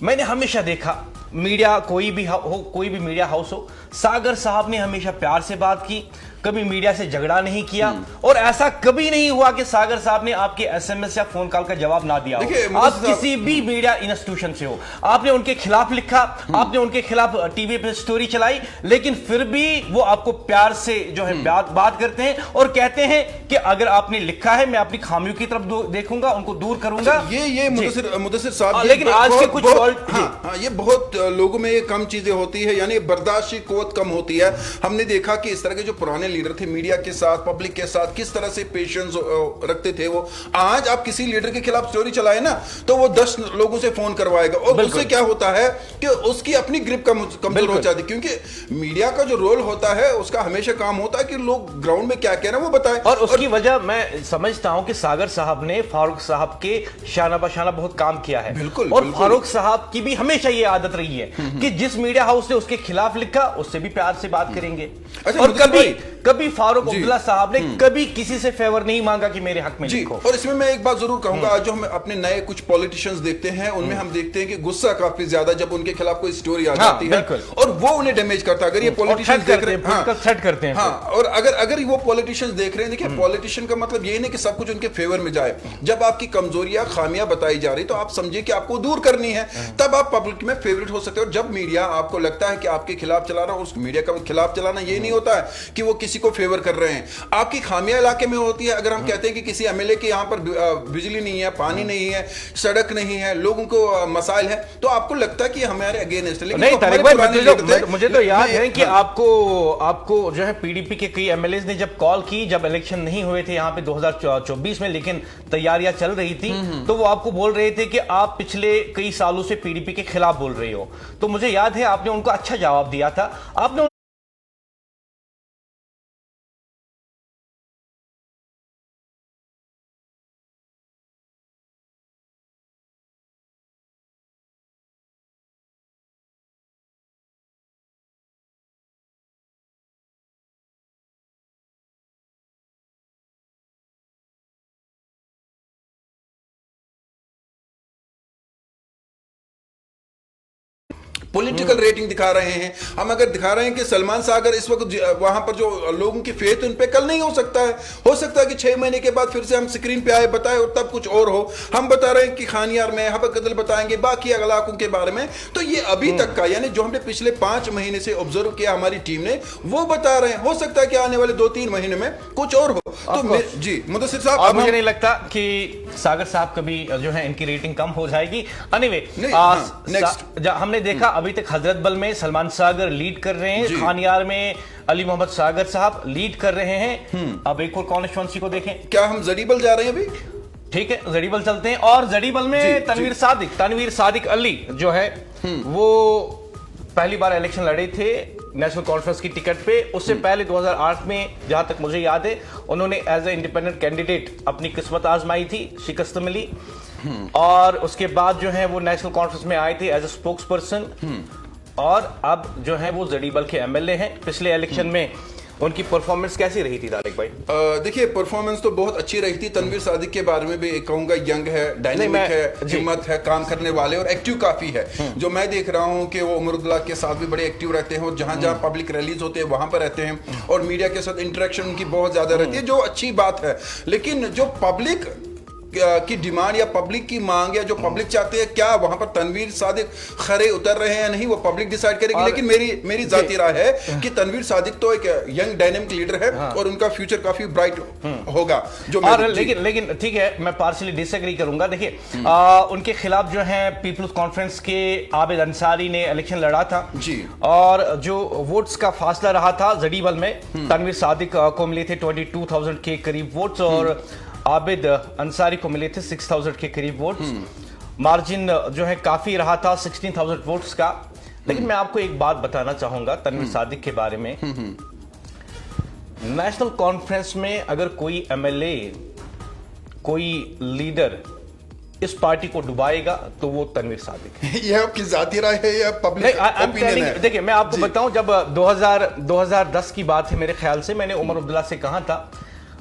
Speaker 2: मैंने हमेशा देखा मीडिया कोई भी हो, कोई भी मीडिया हाउस हो, सागर साहब ने हमेशा प्यार से बात की, कभी मीडिया से झगड़ा नहीं किया। और ऐसा कभी नहीं हुआ कि सागर साहब ने आपके एसएमएस या फोन कॉल का जवाब ना दिया हो। आप किसी भी मीडिया इंस्टीट्यूशन से हो, आपने उनके खिलाफ लिखा, आपने उनके खिलाफ टीवी पे स्टोरी चलाई, लेकिन फिर भी वो आपको प्यार से जो है बात करते हैं और कहते हैं कि अगर आपने लिखा है, मैं अपनी खामियों की तरफ देखूंगा, उनको दूर करूंगा।
Speaker 1: ये मुदस्सिर साहब,
Speaker 2: लेकिन आज के कुछ
Speaker 1: ये बहुत लोगों में ये कम चीजें होती है, यानी बर्दाश्त की कुव्वत कम होती है। हमने देखा कि इस तरह के जो पुराने लीडर थे, मीडिया के साथ, पब्लिक के साथ किस तरह से पेशेंस रखते थे वो। आज आप किसी लीडर के खिलाफ स्टोरी चलाए ना तो वो 10 लोगों से फोन करवाएगा। और उससे क्या होता है कि उसकी अपनी ग्रिप कमजोर हो जाती है, क्योंकि मीडिया का जो रोल होता है उसका हमेशा काम होता है कि लोग ग्राउंड में क्या कह रहे हैं वो बताएं।
Speaker 2: और उसकी वजह मैं समझता हूं कि सागर साहब ने फारूक साहब के शाना बशाना बहुत काम किया है।
Speaker 1: बिल्कुल,
Speaker 2: और फारूक साहब की भी हमेशा ये आदत रही है कि जिस मीडिया हाउस ने उसके खिलाफ लिखा उससे भी प्यार से बात करेंगे। और कभी फारूक अब्दुल्ला साहब ने कभी किसी से फेवर नहीं मांगा कि मेरे हक में लिखो।
Speaker 1: और इसमें मैं एक बात जरूर कहूंगा, आज जो हम अपने नए कुछ पॉलिटिशियंस देखते हैं उनमें हम देखते हैं कि गुस्सा काफी ज्यादा जब उनके खिलाफ कोई स्टोरी आ जाती है और वो उन्हें डैमेज करता है। अगर ये पॉलिटिशियंस देख रहे हैं,
Speaker 2: सेट करते हैं।
Speaker 1: हाँ, और अगर वो पॉलिटिशियंस देख रहे हैं, देखिए पॉलिटिशियन का मतलब ये नहीं कि सब कुछ उनके फेवर में जाए। जब आपकी कमजोरियां, खामियां बताई जा रही तो आप समझिए कि आपको दूर करनी है, तब आप पब्लिक में फेवरेट हो सकते हो। और जब मीडिया आपको लगता है कि आपके खिलाफ चला रहा है, उस मीडिया का खिलाफ चलाना ये नहीं होता है कि वो किसी को फेवर कर रहे हैं। आपकी खामियां इलाके में होती है। अगर हम कहते हैं कि किसी एमएलए के यहाँ पर बिजली नहीं है, पानी नहीं है, सड़क नहीं है, लोगों को मसाइल है, तो आपको लगता है कि हमारे अगेंस्ट है।
Speaker 2: लेकिन तारिक भाई, मुझे तो याद है कि आपको जो है पीडीपी के कई एमएलए ने जब कॉल की, जब इलेक्शन नहीं हुए थे यहाँ पे 2024 में, लेकिन तैयारियां चल रही थी, तो वो आपको बोल रहे थे कि आप पिछले कई सालों से पीडीपी के खिलाफ बोल रहे हो। तो मुझे याद है आपने उनको अच्छा जवाब दिया था। आपने
Speaker 1: पॉलिटिकल रेटिंग दिखा रहे हैं हम। अगर दिखा रहे हैं कि सलमान सागर इस वक्त वहां पर जो लोगों की फेथ उन पे, कल नहीं हो सकता है कि 6 महीने के बाद फिर से हम स्क्रीन पे आए बताए और तब कुछ और हो। हम बता रहे हैं कि खानियार में हबकदल बताएंगे, बाकी इलाकों के बारे में। तो ये अभी तक का, यानी जो हमने पिछले 5 महीने से ऑब्जर्व किया हमारी टीम ने, वो बता रहे हैं। हो सकता है कि आने वाले 2-3 महीने में कुछ और हो। तो जी मुदस्सिर साहब,
Speaker 2: अब मुझे नहीं लगता कि सागर साहब कभी जो है इनकी रेटिंग कम हो जाएगी। एनीवे, हमने देखा अभी तक हजरत बल में सलमान सागर लीड कर रहे हैं, खानियार में अली मोहम्मद सागर साहब लीड कर रहे हैं। अब एक और कॉन्स्टिट्यूएंसी को देखें।
Speaker 1: क्या हम जड़ीबल जा रहे हैं अभी?
Speaker 2: ठीक है, जड़ीबल चलते हैं। और जड़ीबल में तनवीर सादिक अली जो है वो पहली बार इलेक्शन लड़े थे नेशनल कॉन्फ्रेंस की टिकट पे। उससे पहले 2008 में जहां तक मुझे याद है उन्होंने एज ए इंडिपेंडेंट कैंडिडेट अपनी किस्मत आजमाई थी, शिकस्त मिली, और उसके बाद जो है वो नेशनल कॉन्फ्रेंस में आए थे एज ए स्पोक्स पर्सन, और अब जो है वो जडीबल के एमएलए हैं। पिछले इलेक्शन में उनकी परफॉर्मेंस कैसी रही थी तारिक भाई?
Speaker 1: देखिए, परफॉर्मेंस तो बहुत अच्छी रही थी। तनवीर सादिक के बारे में भी कहूंगा, यंग है, डायनेमिक है, हिम्मत है, काम करने वाले और एक्टिव काफी है। जो मैं देख रहा हूं कि वो उमर अब्दुल्ला के साथ भी बड़े एक्टिव रहते हैं और जहां जहां पब्लिक रैलीज होते हैं वहां पर रहते हैं, और मीडिया के साथ इंटरेक्शन उनकी बहुत ज्यादा रहती है, जो अच्छी बात है। लेकिन जो पब्लिक की डिमांड या पब्लिक की मांग या जो पब्लिक चाहते हैं, क्या वहां पर तनवीर सादिक खरे उतर रहे हैं या नहीं, वो पब्लिक डिसाइड करेगी। लेकिन मेरी जाती राय है कि तनवीर सादिक तो एक यंग डायनेमिक लीडर है और उनका फ्यूचर काफी ब्राइट होगा। जो
Speaker 2: लेकिन ठीक है, मैं पार्शियली डिसएग्री करूंगा। देखिए, उनके खिलाफ जो है पीपल्स कॉन्फ्रेंस के आबिद अंसारी ने इलेक्शन लड़ा था
Speaker 1: जी,
Speaker 2: और जो वोट्स का फासला रहा था जडीबल में, तनवीर सादिक को मिले थे 22,000 के करीब वोट्स और आबिद अंसारी को मिले थे 6,000 के करीब वोट्स। मार्जिन जो है काफी रहा था 16,000 वोट्स का। लेकिन मैं आपको एक बात बताना चाहूंगा तनवीर सादिक के बारे में। नेशनल कॉन्फ्रेंस में अगर कोई एमएलए, कोई लीडर इस पार्टी को डुबाएगा तो वो तनवीर सादिक है।
Speaker 1: यह आपकी जाती राय है या पब्लिक ओपिनियन है?
Speaker 2: देखिए, मैं आपको बताऊं, जब 2010 की बात है मेरे ख्याल से, मैंने उमर अब्दुल्ला से कहा था,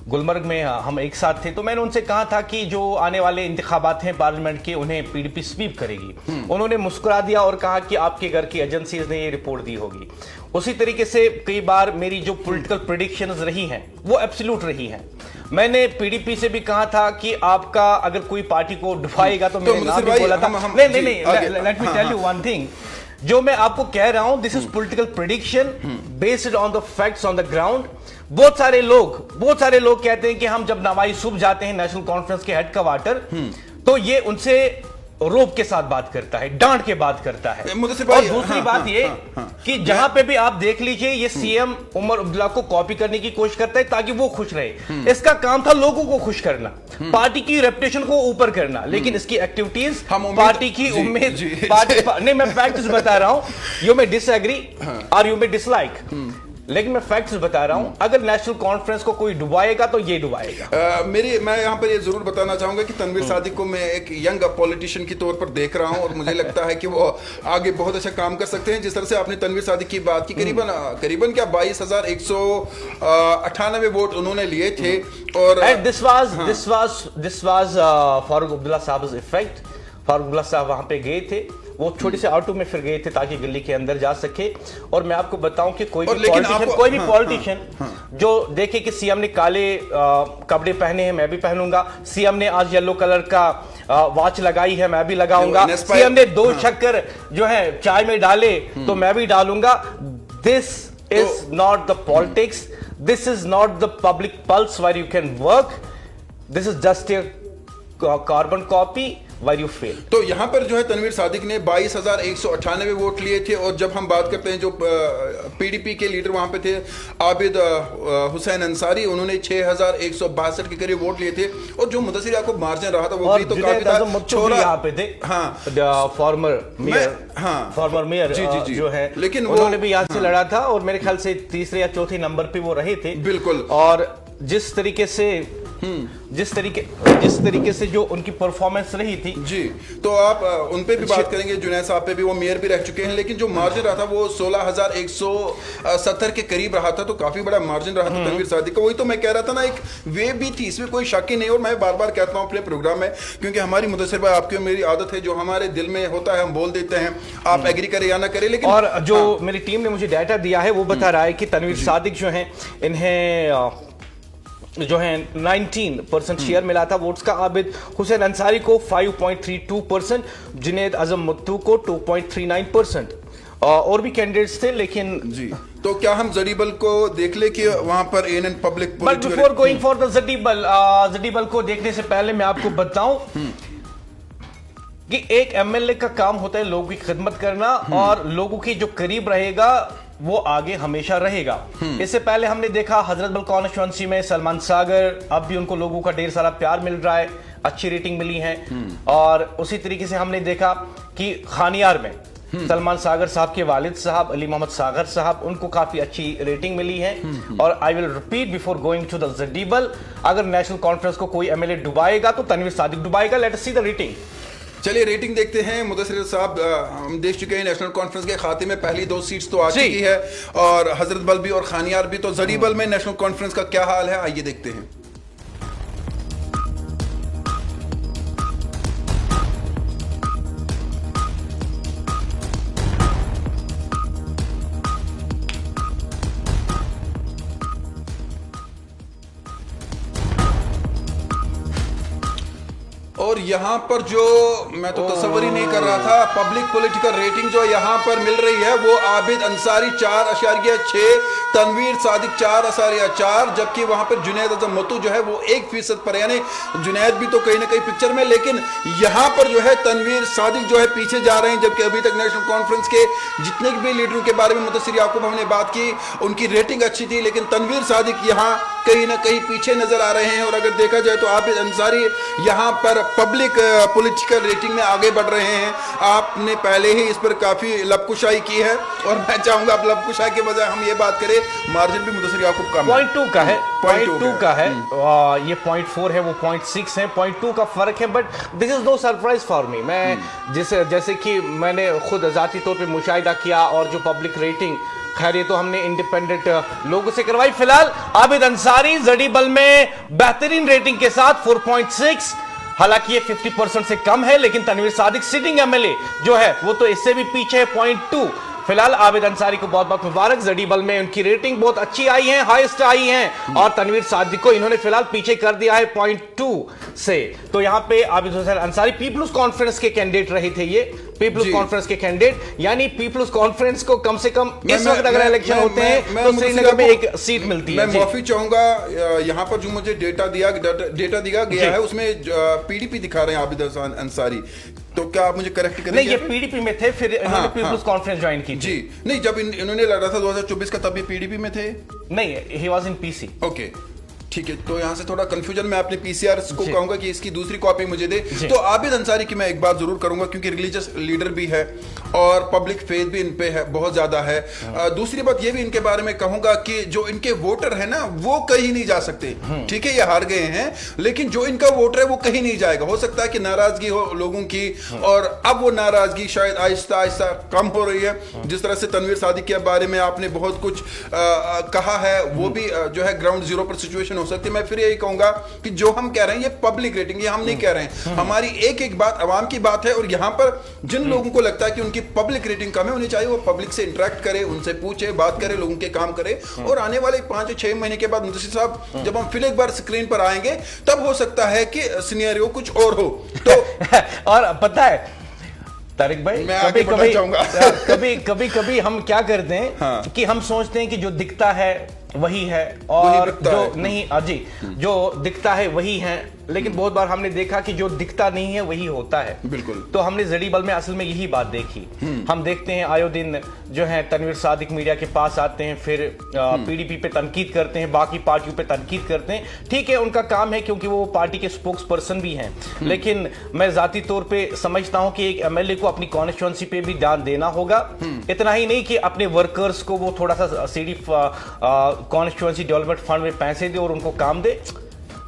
Speaker 2: गुलमर्ग में हम एक साथ थे, तो मैंने उनसे कहा था कि जो आने वाले इंतखाबात हैं पार्लियामेंट के, उन्हें पीडीपी स्वीप करेगी। उन्होंने मुस्कुरा दिया और कहा कि आपके घर की एजेंसीज ने ये रिपोर्ट दी होगी। उसी तरीके से कई बार मेरी जो पॉलिटिकल प्रेडिक्शंस रही हैं वो एब्सोल्यूट रही हैं। मैंने पीडीपी से भी कहा था कि आपका अगर कोई पार्टी को डुबाएगा तो मैंने नाम भी बोला था। नहीं, let me tell you one thing, जो मैं आपको कह रहा हूं, this is political prediction based on the facts on the ground. बहुत सारे लोग कहते हैं कि हम जब नवाई सुबह जाते हैं नेशनल कॉन्फ्रेंस के हेड क्वार्टर, तो ये उनसे रोब के साथ बात करता है, डांट के बात करता है। और दूसरी बात ये कि जहां पे भी आप देख लीजिए, ये सीएम उमर अब्दुल्ला को कॉपी करने की कोशिश करता है ताकि वो खुश रहे। इसका काम था लोगों को खुश करना, पार्टी की रेपुटेशन को ऊपर करना। लेकिन इसकी एक्टिविटीज पार्टी की उम्मीद, नहीं, मैं फैक्ट्स बता रहा हूं। यू मे डिसएग्री और यू मे डिसलाइक, लेकिन मैं फैक्ट्स बता रहा हूं। अगर नेशनल कॉन्फ्रेंस को कोई डुबाएगा तो ये डुबाएगा।
Speaker 1: मैं यहां पर ये जरूर बताना चाहूंगा कि तनवीर सादिक को मैं एक यंग पॉलिटिशियन के तौर पर देख रहा हूं और मुझे लगता है कि वो आगे बहुत अच्छा काम कर सकते हैं। जिस तरह से आपने तनवीर सादिक की बात की, करीबन क्या 22,198 वोट उन्होंने लिए थे। और
Speaker 2: दिस वाज फारूक अब्दुल्ला साहब इफेक्ट। फारूक अब्दुल्ला साहब वहां पे गए थे, वो छोटे से ऑटो में फिर गए थे ताकि गली के अंदर जा सके। और मैं आपको बताऊं कि कोई भी पॉलिटिशियन जो देखे कि सीएम ने काले कपड़े पहने हैं, मैं भी पहनूंगा। सीएम ने आज येलो कलर का वॉच लगाई है, मैं भी लगाऊंगा। सीएम ने 2 शक्कर जो है चाय में डाले तो मैं भी डालूंगा। This is not the politics, this is not the public pulse where you can work, this is just a carbon copy where you fail।
Speaker 1: तो यहां पर जो है तनवीर सादिक ने 22,198 वोट लिए थे। और जब हम बात करते हैं जो पीडीपी के लीडर वहां पे थे, आबिद हुसैन अंसारी, उन्होंने 6,162 के करीब वोट लिए थे। और जो मुदस्सिर याकूब मार्जिन रहा था वो भी तो काफी था।
Speaker 2: छोरा यहाँ पे थे, फॉर्मर मेयर जो है, लेकिन उन्होंने भी यहाँ से लड़ा था और मेरे ख्याल से तीसरे या चौथे नंबर पे वो रहे थे।
Speaker 1: बिल्कुल।
Speaker 2: और जिस तरीके से जो उनकी परफॉर्मेंस रही थी
Speaker 1: जी, तो आप उन पे भी बात करेंगे। जुनैद साहब पे भी, वो मेयर भी रह चुके हैं। लेकिन जो मार्जिन रहा था वो 16,170 के करीब रहा था, तो काफी बड़ा मार्जिन रहा था तनवीर सादिक का। वही तो मैं कह रहा था ना, एक वे भी थी, इसमें कोई शक ही नहीं। और मैं बार बार कहता हूँ अपने प्रोग्राम में, क्योंकि हमारी मुदस्सिर भाई, आपकी मेरी आदत है, जो हमारे दिल में होता है हम बोल देते हैं, आप एग्री करें या ना करें। लेकिन
Speaker 2: और जो मेरी टीम ने मुझे डाटा दिया है वो बता रहा है कि तनवीर सादिक जो है, इन्हें जो है 19% शेयर मिला था वोट्स का। आबिद हुसैन अंसारी को 5.32%, जुनैद आजम मुत्तू को 2.39%। और भी कैंडिडेट्स थे, लेकिन
Speaker 1: जी। तो क्या हम जडीबल को देख ले कि वहां पर in public,
Speaker 2: but before going for the Zadibal को देखने से पहले मैं आपको बताऊं कि एक एमएलए का काम होता है लोगों की खिदमत करना, और लोगों की जो करीब रहेगा वो आगे हमेशा रहेगा। इससे पहले हमने देखा हजरतबल कॉन्स्टिट्यूएंसी में सलमान सागर, अब भी उनको लोगों का ढेर सारा प्यार मिल रहा है, अच्छी रेटिंग मिली है। और उसी तरीके से हमने देखा कि खानियार में सलमान सागर साहब के वालिद साहब अली मोहम्मद सागर साहब, उनको काफी अच्छी रेटिंग मिली है। और I will repeat before going to the Zadibal, अगर नेशनल कॉन्फ्रेंस को कोई एमएलए डुबाएगा तो तनवीर सादिक डुबाएगा। Let us see the rating.
Speaker 1: चलिए रेटिंग देखते हैं। मुदस्सिर साहब, हम देख चुके हैं नेशनल कॉन्फ्रेंस के खाते में पहली 2 सीट्स तो आ चुकी है, और हजरत बल भी और खानियार भी। तो जरीबल में नेशनल कॉन्फ्रेंस का क्या हाल है, आइए देखते हैं। और यहाँ पर जो मैं तो तस्वर ही नहीं कर रहा था, पब्लिक पॉलिटिकल रेटिंग जो यहाँ पर मिल रही है वो आबिद अंसारी 4.6, तनवीर सादिक 4.4, जबकि वहाँ पर जुनैद आजम मतू जो है वो 1% पर, यानी जुनैद भी तो कहीं ना कहीं पिक्चर में, लेकिन यहाँ पर जो है तनवीर सादिक जो है पीछे जा रहे हैं। जबकि अभी तक नेशनल कॉन्फ्रेंस के जितने भी लीडरों के बारे में मुदस्सिर याकूब हमने बात की, उनकी रेटिंग अच्छी थी, लेकिन तनवीर सादिक यहाँ कहीं ना कहीं पीछे नजर आ रहे हैं। और अगर देखा जाए तो आबिद अंसारी यहाँ पर पब्लिक पॉलिटिकल रेटिंग में आगे बढ़ रहे हैं। आपने पहले ही इस पर काफी लबकुशाई की है, और मैं चाहूंगा अब लबकुशाई के बजाय हम ये बात करें, मार्जिन भी मुदस्सिर याकूब का
Speaker 2: 0.2 का है, 0.2 का है, ये 0.4 है, वो 0.6 है, 0.2 का फर्क है। But this is no surprise for me. मैं जैसे कि मैंने खुद जाती तौर पे मुशाहिदा किया, और जो पब्लिक रेटिंग, खैर ये तो हमने इंडिपेंडेंट लोगों से करवाई। फिलहाल आबिद अंसारी जडीबल में बेहतरीन रेटिंग के साथ 4.6, हालांकि ये 50% से कम है, लेकिन तनवीर सादिक सिटिंग एमएलए जो है वो तो इससे भी पीछे है, 0.2। फिलहाल आबिद अंसारी को बहुत बहुत मुबारक, जडीबल में उनकी रेटिंग बहुत अच्छी आई है, हाईएस्ट आई है, और तनवीर सादिक को इन्होंने फिलहाल पीछे कर दिया है 0.2 से। तो यहां पे आबिद अंसारी पीपल्स कॉन्फ्रेंस के कैंडिडेट रहे थे, ये पीपल्स कॉन्फ्रेंस के कैंडिडेट, यानी पीपल्स कॉन्फ्रेंस को कम से कम इस वक्त अगर इलेक्शन होते हैं तो श्रीनगर में एक सीट मिलती है।
Speaker 1: मैं माफी चाहूंगा, यहां पर जो मुझे डेटा दिया गया है उसमें पीडीपी दिखा रहे हैं आबिद अंसारी, तो क्या आप मुझे करेक्ट करेंगे?
Speaker 2: नहीं, ये पीडीपी में थे, फिर इन्होंने पीपल्स कॉन्फ्रेंस ज्वाइन की
Speaker 1: जी। नहीं, जब इन्होंने लड़ा था 2024 का, तब ये पीडीपी में थे?
Speaker 2: नहीं, he was in PC.
Speaker 1: Okay, ठीक है। तो यहां से थोड़ा कंफ्यूजन, मैं अपने पीसीआर को कहूंगा कि इसकी दूसरी कॉपी मुझे दे। तो आबिद अंसारी की मैं एक बात जरूर करूंगा, क्योंकि रिलीजियस लीडर भी है और पब्लिक फेथ भी इन पे है, बहुत ज्यादा है। दूसरी बात ये भी इनके बारे में कहूंगा कि जो इनके वोटर है ना, वो कहीं नहीं जा सकते। ठीक है, ये हार गए हैं, लेकिन जो इनका वोटर है वो कहीं नहीं जाएगा। हो सकता है कि नाराजगी हो लोगों की, और अब वो नाराजगी शायद आहिस्ता आहिस्ता कम हो रही है। जिस तरह से तनवीर सादिक के बारे में आपने बहुत कुछ कहा है, वो भी जो है ग्राउंड जीरो पर सिचुएशन हो सकती है। मैं फिर यही कहूंगा कि जो हम कह रहे हैं ये पब्लिक रेटिंग, ये हम नहीं कह रहे हैं, हमारी एक एक बात अवाम की बात है। और यहां पर जिन लोगों को लगता है कि उनकी पब्लिक रेटिंग कम है, उन्हें चाहिए वो पब्लिक से इंटरेक्ट करे, उनसे पूछे, बात करे, लोगों के काम करे। और आने वाले 5 या 6 महीने के बाद मुदस्सिर साहब, जब हम फिर एक बार स्क्रीन पर आएंगे, तब हो सकता है कि सिनेरियो कुछ और हो। तो
Speaker 2: और पता है तारिक भाई, कभी हम क्या करते हैं कि हम सोचते हैं कि जो दिखता है वही है, और जो नहीं अजी जो दिखता है वही है, लेकिन बहुत बार हमने देखा कि जो दिखता नहीं है वही होता है।
Speaker 1: बिल्कुल।
Speaker 2: तो हमने जडीबल में असल में यही बात देखी। हम देखते हैं आयो दिन जो है तनवीर सादिक मीडिया के पास आते हैं, फिर पीडीपी पे तनकीद करते हैं, बाकी पार्टियों पे तनकीद करते हैं। ठीक है, उनका काम है, क्योंकि वो पार्टी के स्पोक्स पर्सन भी हैं। लेकिन मैं जाती तौर पे समझता हूं कि एक एमएलए को अपनी कॉन्स्टिट्यूएंसी पे भी ध्यान देना होगा। इतना ही नहीं कि अपने वर्कर्स को वो थोड़ा सा सीडी कॉन्स्टिट्यूएंसी डेवलपमेंट फंड में पैसे दे और उनको काम दे।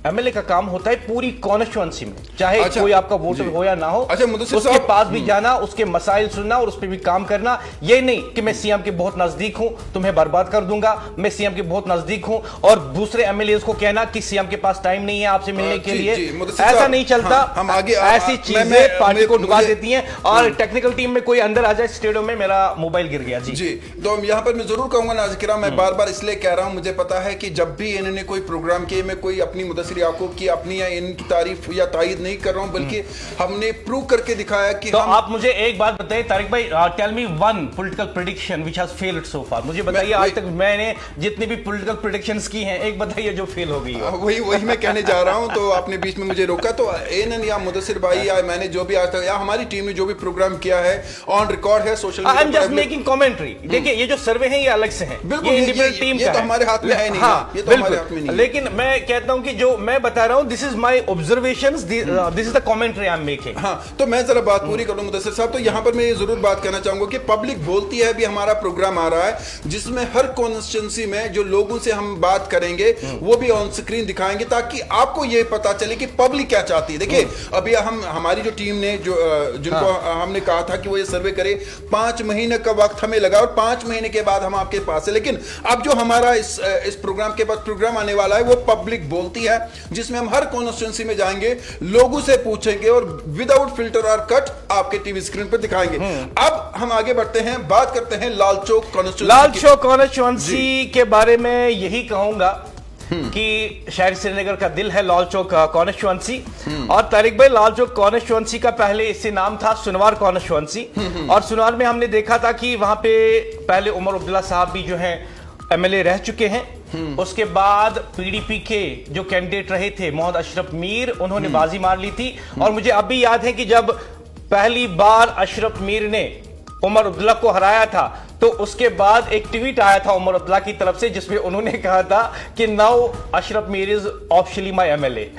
Speaker 2: एमएलए का काम होता है पूरी कॉन्स्टिट्यूएंसी में, चाहे कोई आपका वोटर हो या ना हो, उसके पास भी जाना, उसके मसाइल सुनना और उस पर भी काम करना। ये नहीं कि मैं सीएम के बहुत नजदीक हूं, तुम्हें बर्बाद कर दूंगा, मैं सीएम के बहुत नजदीक हूं, और दूसरे एमएलए को कहना कि सीएम के पास टाइम नहीं है आपसे मिलने के लिए। ऐसा नहीं चलता। हम आगे ऐसी चीजें पार्टी को डुबा देती हैं। और टेक्निकल टीम में कोई अंदर आ जाए स्टेडियम में, मेरा मोबाइल गिर गया। जी,
Speaker 1: तो यहाँ पर मैं जरूर कहूंगा नाज़िर, मैं बार बार इसलिए कह रहा हूं, मुझे पता है कि जब भी इन्होंने कोई प्रोग्राम किए, मैं कोई अपनी मुदस्सिर याकूब की अपनी या इनकी तारीफ या तायद नहीं कर रहा हूं, बल्कि हमने प्रूव करके दिखाया कि
Speaker 2: तो आप मुझे एक बात बताइए तारिक भाई, tell me one political prediction which has failed so far. मुझे बताइए आज तक मैंने जितनी भी पॉलिटिकल प्रेडिक्शंस की हैं, एक बताइए जो फेल हो गई हो।
Speaker 1: वही मैं कहने जा रहा हूं, तो आपने बीच में मुझे रोका। तो एनएन या मुदस्सिर भाई या मैंने जो भी आज तक या हमारी टीम ने जो भी प्रोग्राम किया है, ऑन रिकॉर्ड है, social media
Speaker 2: I am just making commentary. देखिए, ये जो सर्वे है ये अलग से है, ये इंडिपेंडेंट टीम का
Speaker 1: है, तो हमारे हाथ में है नहीं, ये तो हमारे हाथ में नहीं।
Speaker 2: लेकिन मैं कहता हूं कि जो जो मैं बता रहा हूं, this is my observations, this is the commentary I am making.
Speaker 1: हाँ, तो मैं जरा बात पूरी कर लूं मुदस्सिर साहब। तो यहाँ पर मैं ये जरूर बात कहना चाहूंगा कि पब्लिक बोलती है, अभी हमारा प्रोग्राम आ रहा है जिसमें हर कॉन्स्टिट्यूंसी में जो लोगों से हम बात करेंगे वो भी ऑन स्क्रीन दिखाएंगे, ताकि आपको ये पता चले कि पब्लिक क्या चाहती है। देखिए, अभी हमारी जो टीम ने जिनको हमने कहा था कि वो ये सर्वे करे, 5 महीने का वक्त हमें लगा और 5 महीने के बाद हम आपके पास है। लेकिन अब जो हमारा इस प्रोग्राम के बाद प्रोग्राम आने वाला है वो पब्लिक बोलती है, जिसमें हम हर कॉन्स्टिट्यूंसी में जाएंगे, लोगों से पूछेंगे और विदाउट फिल्टर और कट आपके टीवी स्क्रीन पर दिखाएंगे। अब हम आगे बढ़ते हैं, बात करते हैं लाल चौक
Speaker 2: कॉन्स्टिट्यूंसी के बारे में यही कहूंगा कि शहर श्रीनगर का दिल है लाल चौक कॉन्स्टिट्यूंसी। और तारिक भाई, लाल चौक कॉन्स्टिट्यूंसी का पहले इससे नाम था सुनवार कॉन्स्टिट्यूंसी। और सुनवार में हमने देखा था कि वहां पे पहले उमर अब्दुल्ला साहब भी जो हैं एमएलए रह चुके हैं। उसके बाद पीडीपी के जो कैंडिडेट रहे थे मोहम्मद अशरफ मीर, उन्होंने बाजी मार ली थी। और मुझे अभी याद है कि जब पहली बार अशरफ मीर ने उमर अब्दुल्ला को हराया था तो उसके बाद एक ट्वीट आया था उमर अब्दुल्ला की तरफ से, जिसमें उन्होंने कहा था कि now Ashraf Mir is officially my MLA.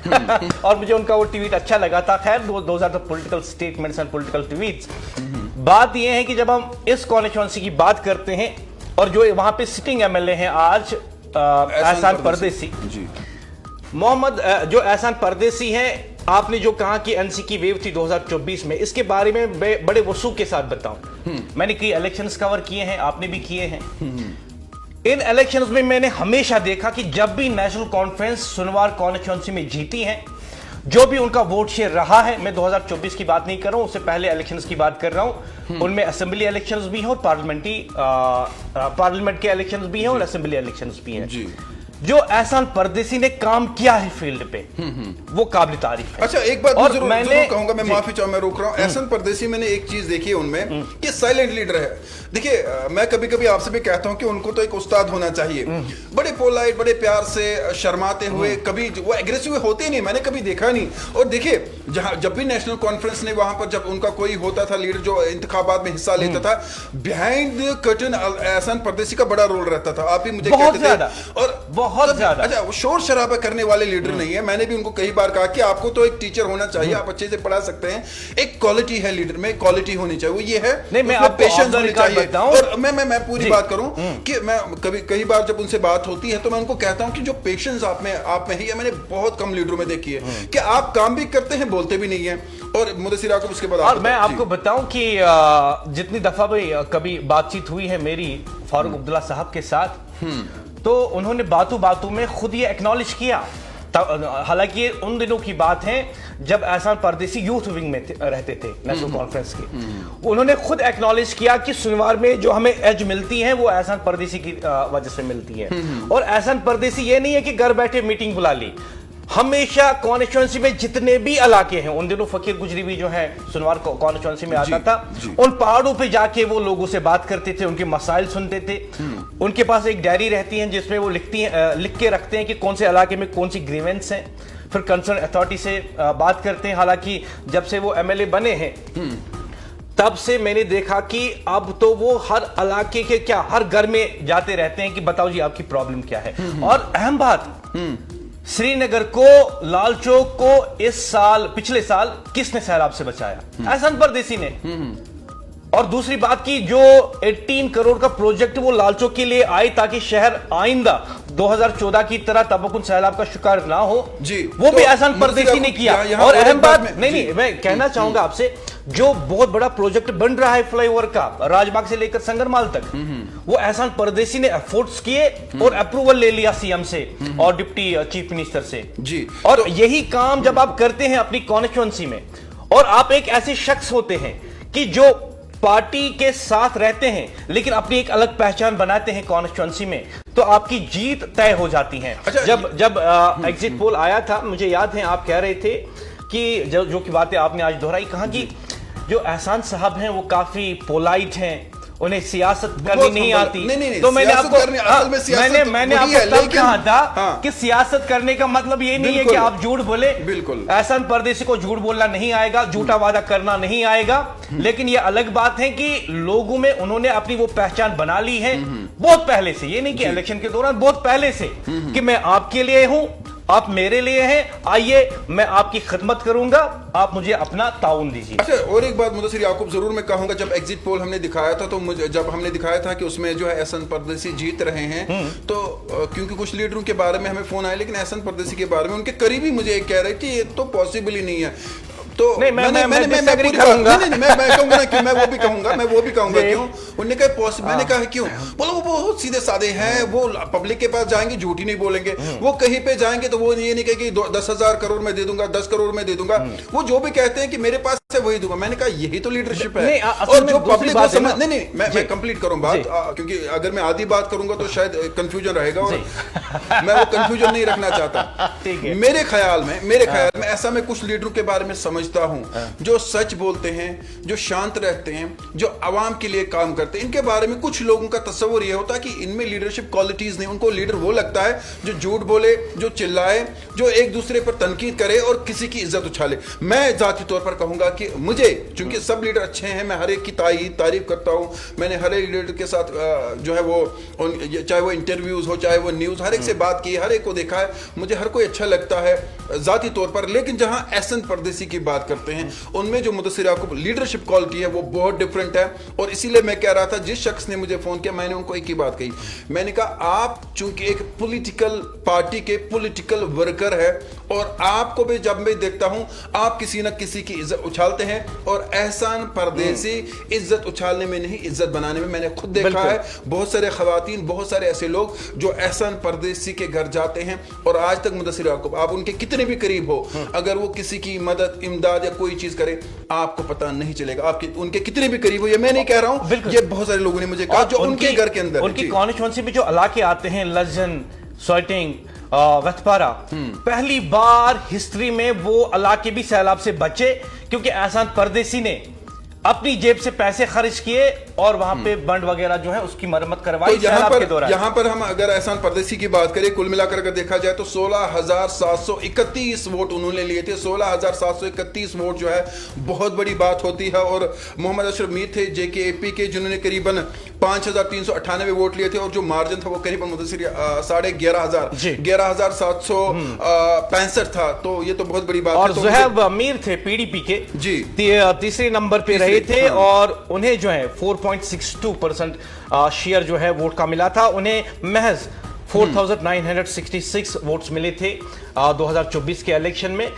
Speaker 2: और मुझे उनका वो ट्वीट अच्छा लगा था। खैर, those are the political statements and political tweets. बात यह है कि जब हम इस कॉन्स्टिट्यूंसी की बात करते हैं और जो वहां पे सिटिंग एमएलए हैं आज एहसान परदेसी, मोहम्मद जो एहसान परदेसी हैं, आपने जो कहा कि एनसी की वेव थी 2024 में, इसके बारे में बड़े वसूख के साथ बताऊं। मैंने कई इलेक्शंस कवर किए हैं, आपने भी किए हैं। इन इलेक्शंस में मैंने हमेशा देखा कि जब भी नेशनल कॉन्फ्रेंस सुनवार कॉन्स्टिट्यूंसी में जीती है, जो भी उनका वोट शेयर रहा है, मैं 2024 की बात नहीं कर रहा हूं, उससे पहले इलेक्शंस की बात कर रहा हूं, उनमें असेंबली इलेक्शंस भी हैं और पार्लियामेंट के इलेक्शंस भी हैं और असेंबली इलेक्शंस भी हैं। जो एहसान परदेसी ने काम किया है फील्ड पे, वो काबिल तारीफ है।
Speaker 1: अच्छा, एक बात और जरूर कहूंगा, मैं माफी चाहूं, मैं रोक रहा हूं। एहसान परदेसी, मैंने एक चीज देखी है उनमें कि साइलेंट लीडर है। देखिए, मैं कभी कभी आपसे भी कहता हूं कि उनको तो एक उस्ताद होना चाहिए, बड़े पोलाइट, बड़े प्यार से, शर्माते हुए, कभी वो एग्रेसिव होते नहीं, मैंने कभी देखा नहीं। और देखिए, जब भी नेशनल कॉन्फ्रेंस ने वहां पर जब उनका कोई होता था लीडर जो इंतखाबात में हिस्सा लेता था, बिहाइंड द कर्टन एहसान परदेसी का बड़ा रोल रहता था। आप ही मुझे कहते थे, और बहुत ज्यादा। अच्छा, वो शोर शराबा करने वाले लीडर नहीं है। मैंने भी उनको कई बार कहा कि आपको तो एक टीचर होना चाहिए, आप अच्छे से पढ़ा सकते हैं, एक क्वालिटी है लीडर में, क्वालिटी होनी चाहिए, वो ये है।
Speaker 2: नहीं, मैं आपको
Speaker 1: पेशेंस होनी चाहिए। और मैं पूरी बात करूं कि मैं कई बार जब उनसे बात होती है तो मैं उनको कहता हूं कि जो पेशेंस आप में है, ये मैंने बहुत कम लीडरों में देखी है कि आप काम भी करते हैं, बोलते भी नहीं है। और मुदस्सिर को उसके बाद
Speaker 2: और मैं आपको बताऊं कि जितनी दफा भी कभी बातचीत हुई है मेरी फारूक अब्दुल्ला साहब के साथ, तो उन्होंने बातों बातों में खुद ये एक्नॉलेज किया। हालांकि ये उन दिनों की बात है जब एहसान परदेसी यूथ विंग में रहते थे नेशनल कॉन्फ्रेंस के। उन्होंने खुद एक्नॉलेज किया कि सुनवार में जो हमें एज मिलती है वो एहसान परदेसी की वजह से मिलती है। और एहसान परदेसी ये नहीं है कि घर बैठे मीटिंग बुला ली, हमेशा कॉन्स्टिट्यूंसी में जितने भी इलाके हैं, उन दिनों फकीर गुजरी भी जो है सुनवार कॉन्स्टिट्यूंसी में आता था, उन पहाड़ों पे जाके वो लोगों से बात करते थे, उनके मसाइल सुनते थे। उनके पास एक डायरी रहती है जिसमें वो लिख के रखते हैं कि कौन से इलाके में कौन सी ग्रीवेंस है, फिर कंसर्न अथॉरिटी से बात करते हैं। हालांकि जब से वो एमएलए बने हैं तब से मैंने देखा कि अब तो वो हर इलाके के हर घर में जाते रहते हैं कि बताओ जी आपकी प्रॉब्लम क्या है। और अहम बात, श्रीनगर को, लाल चौक को पिछले साल किसने सैलाब से बचाया? एहसान परदेसी ने। और दूसरी बात की जो 18 करोड़ का प्रोजेक्ट वो लाल चौक के लिए आई ताकि शहर आइंदा 2014 की तरह तबकुन सैलाब का शिकार ना हो, जी, वो भी एहसान परदेसी ने किया। और अहम बात नहीं, मैं कहना चाहूंगा आपसे, जो बहुत बड़ा प्रोजेक्ट बन रहा है फ्लाईओवर का राजबाग से लेकर संगरमाल तक, वो एहसान परदेसी ने एफर्ट्स किए और अप्रूवल ले लिया सीएम से और डिप्टी चीफ मिनिस्टर से, जी। और यही काम जब आप करते हैं अपनी कॉन्स्टिट्यूंसी में, और आप एक ऐसे शख्स होते हैं कि जो पार्टी के साथ रहते हैं लेकिन अपनी एक अलग पहचान बनाते हैं कॉन्स्टिट्यूंसी में, तो आपकी जीत तय हो जाती है। अच्छा, जब एग्जिट पोल आया था, मुझे याद है आप कह रहे थे कि जो की बातें आपने आज दोहराई, कहा कि जो एहसान साहब हैं वो काफी पोलाइट हैं, उन्हें सियासत करनी नहीं आती। नहीं, तो मैंने आपको तब कहा था कि सियासत करने का मतलब ये नहीं है कि आप झूठ बोले। बिल्कुल, एहसान परदेसी को झूठ बोलना नहीं आएगा, झूठा वादा करना नहीं आएगा, लेकिन ये अलग बात है कि लोगों में उन्होंने अपनी वो पहचान बना ली है बहुत पहले से। ये नहीं कि इलेक्शन के दौरान, बहुत पहले से, कि मैं आपके लिए हूं, आप मेरे लिए हैं, आइए मैं आपकी खिदमत करूंगा, आप मुझे अपना ताउन दीजिए।
Speaker 1: अच्छा, और एक बात मुदस्सिर याकूब जरूर मैं कहूंगा, जब एग्जिट पोल हमने दिखाया था तो मुझे जब हमने दिखाया था कि उसमें जो है एहसन परदेसी जीत रहे हैं, तो क्योंकि कुछ लीडरों के बारे में हमें फोन आए, लेकिन एहसन परदेसी के बारे में उनके करीबी मुझे एक कह रहे थे ये तो पॉसिबल ही नहीं है। तो
Speaker 2: नहीं, मैं
Speaker 1: पूरी
Speaker 2: करूंगा।
Speaker 1: मैं कहूंगा ना कि मैं वो भी कहूंगा क्यों। उन्होंने कहा पॉसिबल, मैंने कहा क्यों, बोला वो बहुत सीधे साधे हैं, वो पब्लिक के पास जाएंगे झूठ ही नहीं बोलेंगे, वो कहीं पे जाएंगे तो वो ये नहीं कहेंगे 10,000 करोड़ में दे दूंगा, 10 करोड़ में दे दूंगा, वो जो भी कहते हैं कि मेरे पास से वही दूंगा। मैंने कहा यही तो लीडरशिप है। और जो पब्लिक को समझ, नहीं मैं कंप्लीट करूं बात, क्योंकि अगर मैं आधी बात करूंगा तो शायद कंफ्यूजन रहेगा और मैं वो कंफ्यूजन नहीं रखना चाहता। मेरे ख्याल में ऐसा मैं कुछ लीडरों के बारे में समझता हूं जो सच बोलते हैं, जो शांत रहते हैं, जो आवाम के लिए काम करते हैं। इनके बारे में कुछ लोगों का तस्वुर यह होता है कि इनमें लीडरशिप क्वालिटीज नहीं, उनको लीडर वो लगता है जो झूठ बोले, जो चिल्लाए, जो एक दूसरे पर तनकीद करे और किसी की इज्जत उछाले। मैं जाती तौर पर कहूंगा कि मुझे, चूंकि सब लीडर अच्छे हैं, मैं हर एक की तारीफ करता हूं, मैंने हर एक लीडर के साथ जो है वो चाहे वो इंटरव्यूज हो, चाहे वो न्यूज, हर एक से बात की, हर एक को देखा है, मुझे हर कोई अच्छा लगता है जाती तौर पर। लेकिन जहां एहसन परदेसी की बात करते हैं, उनमें जो मुदस्सिर याकूब लीडरशिप क्वालिटी है वो बहुत डिफरेंट है। और इसीलिए मैं कह रहा था, जिस शख्स ने मुझे फोन किया, मैंने उनको एक ही बात कही, मैंने कहा आप चूंकि एक पॉलिटिकल पार्टी के पॉलिटिकल वर्कर है, और आपको भी जब मैं देखता हूं आप किसी न किसी की इज्जत उछालते हैं, और एहसान परदेसी इज्जत उछालने में नहीं, इज्जत बनाने में। मैंने खुद देखा है बहुत सारे खवातीन, बहुत सारे ऐसे लोग जो एहसान परदेसी के घर जाते हैं, और आज तक मुदस्सिर याकूब आप उनके कितने भी करीब हो, अगर वो किसी की मदद, इमदाद या कोई चीज करे, आपको पता नहीं चलेगा। आपके उनके कितने भी करीब हो, ये मैं नहीं कह रहा हूं, ये बहुत सारे लोगों ने मुझे कहा जो उनके घर के अंदर,
Speaker 2: उनकी कॉन्स्टिट्यूएंसी में जो इलाके आते हैं, लजन, सोइटिंग, वथपारा, पहली बार हिस्ट्री में वो इलाके भी सैलाब से बचे, क्योंकि एहसान परदेसी ने अपनी जेब से पैसे खर्च किए और वहां पे बंड वगैरह जो है उसकी मरम्मत करवाई।
Speaker 1: तो यहाँ पर हम अगर एहसान परदेसी की बात करें, कुल मिलाकर अगर देखा जाए तो 16,731 वोट उन्होंने लिए थे। 16,731 वोट जो है बहुत बड़ी बात होती है। और मोहम्मद अशरफ मीर थे JKAP के, जिन्होंने करीबन 5,398 वोट लिए थे, और जो मार्जिन था वो करीबन 11,765 था। तो ये तो बहुत बड़ी बात है।
Speaker 2: और ज़ुहैब मीर थे PDP के
Speaker 1: जी
Speaker 2: तीसरे नंबर पे रहे थे, और उन्हें जो है 4.62% शेयर जो है वोट का मिला था। उन्हें महज 4,966 वोट्स मिले थे 2024 के इलेक्शन में।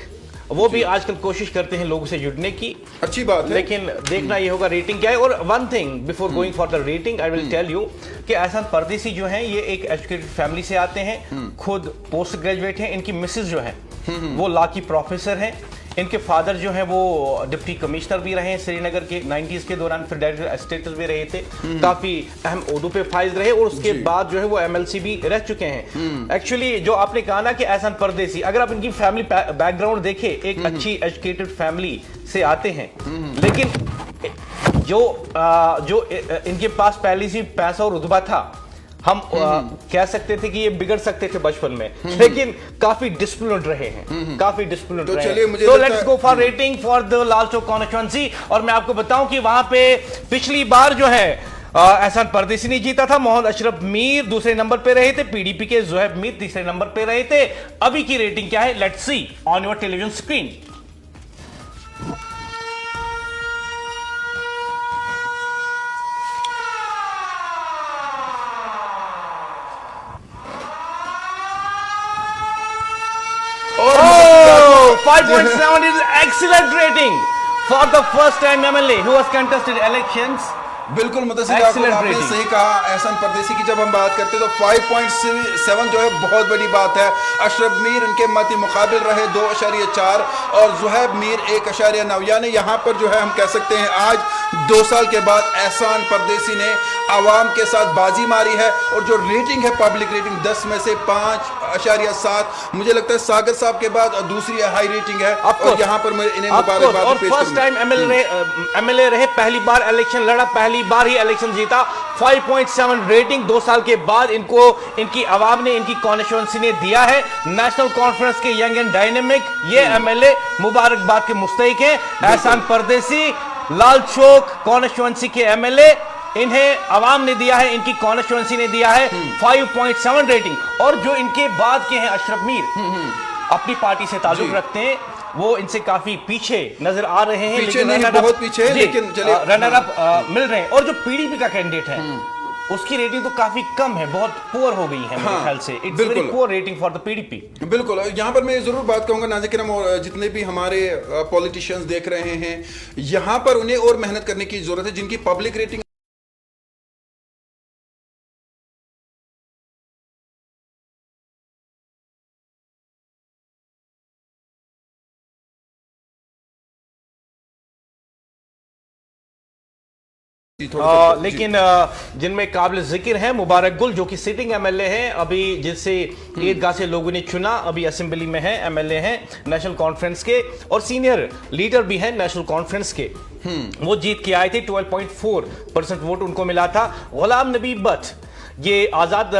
Speaker 2: वो भी आजकल कोशिश करते हैं लोगों से जुड़ने की,
Speaker 1: अच्छी बात है,
Speaker 2: लेकिन देखना ये होगा रेटिंग क्या है। और one thing before going for the rating I will tell you कि एहसान परदेसी जो हैं ये एक एजुकेटेड फैमिली से आते हैं, खुद पोस्ट ग्रेजुएट हैं। इनकी मिसेज जो है वो लॉ की प्रोफेसर हैं। इनके फादर जो हैं वो डिप्टी कमिश्नर भी रहे हैं श्रीनगर के 90s के दौरान, फिर डायरेक्टर स्टेटस भी रहे थे, काफी अहम ओहदों पे फाइज रहे, और उसके बाद जो है वो MLC भी रह चुके हैं। एक्चुअली जो आपने कहा ना कि एहसान परदेसी, अगर आप इनकी फैमिली बैकग्राउंड देखें, एक अच्छी एजुकेटेड फैमिली से आते हैं, लेकिन जो इनके पास पहले से पैसा और रुतबा था, हम कह सकते थे कि ये बिगड़ सकते थे बचपन में, लेकिन काफी डिसिप्लिन्ड रहे हैं, काफी डिसिप्लिन्ड
Speaker 1: तो
Speaker 2: रहे हैं। तो let's go for rating for the Lal Chowk constituency. और मैं आपको बताऊं कि वहां पे पिछली बार जो है एहसान परदेसी ने जीता था, मोहम्मद अशरफ मीर दूसरे नंबर पे रहे थे, PDP के ज़ुहैब मीर तीसरे नंबर पे रहे थे। अभी की रेटिंग क्या है, let's C on your television screen. Oh, 5.7 is excellent rating for the first time MLA who has contested elections.
Speaker 1: बिल्कुल मुदस्सिर याकूब आपने सही कहा। एहसान परदेसी की जब हम बात करते हैं तो 5.7 जो है बहुत बड़ी बात है। अशरफ मीर इनके मती मुकाबिल रहे 2.4 और ज़ुहैब मीर 1.9। यानी यहाँ पर जो है हम कह सकते हैं आज 2 साल के बाद एहसान परदेसी ने आवाम के साथ बाजी मारी है। और जो रेटिंग है, पब्लिक रेटिंग 10 में से 5.7, मुझे लगता है सागर साहब के बाद और दूसरी हाई रेटिंग है। और यहाँ पर मैं इन्हें मुबारकबाद
Speaker 2: और फर्स्ट टाइम MLA रहे, पहली बार इलेक्शन लड़ा, पहली बार ही इलेक्शन जीता। 5.7 रेटिंग 2 साल के बाद इनको इनकी आवाम ने, इनकी कॉन्स्टिट्यूएंसी ने दिया है। नेशनल कॉन्फ्रेंस के यंग एंड डायनेमिक ये MLA मुबारकबाद के मुस्तहिक हैं। एहसान परदेसी लाल चौक कॉन्स्टिट्यूएंसी के MLA इन्हें आवाम ने दिया है, इनकी कॉन्स्टिट्यूएंसी ने दिया है 5.7 रेटिंग। और जो इनके बाद के हैं अशरफ मीर, अपनी पार्टी से ताल्लुक रखते हैं, वो इनसे काफी पीछे नजर आ रहे हैं,
Speaker 1: पीछे नहीं, बहुत पीछे है, लेकिन चलिए
Speaker 2: रनर अप मिल रहे हैं। और जो पीडीपी का कैंडिडेट है उसकी रेटिंग तो काफी कम है, बहुत पुअर हो गई है मेरे ख्याल से। It's very poor rating for the PDP.
Speaker 1: बिल्कुल। यहाँ पर मैं जरूर बात कहूंगा नाज़रीन और जितने भी हमारे पॉलिटिशियंस देख रहे हैं, यहाँ पर उन्हें और मेहनत करने की जरूरत है। जिनकी पब्लिक रेटिंग
Speaker 2: लेकिन जिनमें काबिल जिक्र है मुबारक गुल, जो कि सिटिंग एमएलए हैं अभी, जिससे ईदगाह से लोगों ने चुना, अभी असेंबली में है, एमएलए हैं नेशनल कॉन्फ्रेंस के और सीनियर लीडर भी हैं नेशनल कॉन्फ्रेंस के। वो जीत के आए थे, 12.4% वोट उनको मिला था। गुलाम नबी भट्ट ये आजाद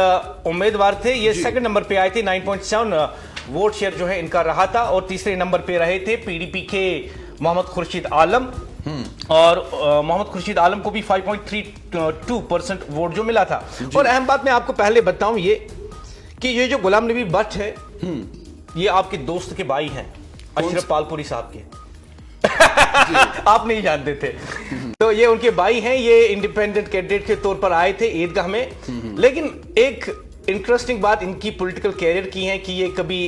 Speaker 2: उम्मीदवार थे, ये सेकंड नंबर पे आए थे, 9.7 वोट शेयर जो है इनका रहा था। और तीसरे नंबर पे रहे थे पीडीपी के मोहम्मद खुर्शीद आलम, और मोहम्मद खुर्शीद आलम को भी 5.32% वोट जो मिला था। और अहम बात मैं आपको पहले बताऊं ये कि ये जो गुलाम नबी भट्ट है, ये आपके दोस्त के भाई हैं, अशरफ पालपुरी साहब के। आप नहीं जानते थे। तो ये उनके भाई हैं, ये इंडिपेंडेंट कैंडिडेट के तौर पर आए थे ईदगाह में। लेकिन एक इंटरेस्टिंग बात इनकी पॉलिटिकल कैरियर की है कि ये कभी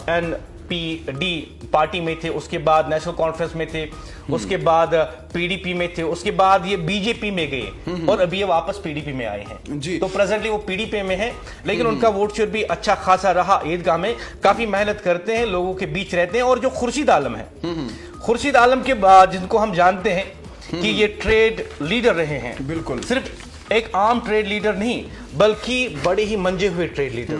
Speaker 2: एनपीडी पार्टी में थे, उसके बाद नेशनल कॉन्फ्रेंस में थे, उसके बाद पीडीपी में थे, उसके बाद ये बीजेपी में गए और अभी ये वापस पीडीपी में आए हैं जी। तो प्रेजेंटली वो पीडीपी में है, लेकिन उनका वोट शेयर भी अच्छा खासा रहा ईदगाह में। काफी मेहनत करते हैं, लोगों के बीच रहते हैं। और जो खुर्शीद आलम है, खुर्शीद आलम के बाद जिनको हम जानते हैं कि ये ट्रेड लीडर रहे हैं, बिल्कुल सिर्फ एक आम ट्रेड लीडर नहीं बल्कि बड़े ही मंजे हुए ट्रेड लीडर।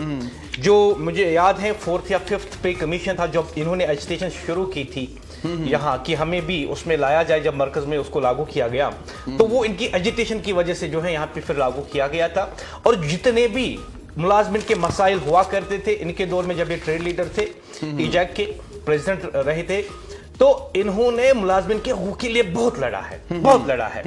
Speaker 2: जो मुझे याद है 4th या 5th पे कमीशन था, जब इन्होंने एजिटेशन शुरू की थी यहाँ कि हमें भी उसमें लाया जाए, जब मरकज में उसको लागू किया गया, तो वो इनकी एजिटेशन की वजह से जो है यहाँ पे फिर लागू किया गया था। और जितने भी मुलाजमिन के मसाइल हुआ करते थे इनके दौर में, जब ये ट्रेड लीडर थे, ईजैक के प्रेसिडेंट रहे थे, तो इन्होंने मुलाजमिन के हकूक़ के लिए बहुत लड़ा है, बहुत लड़ा है।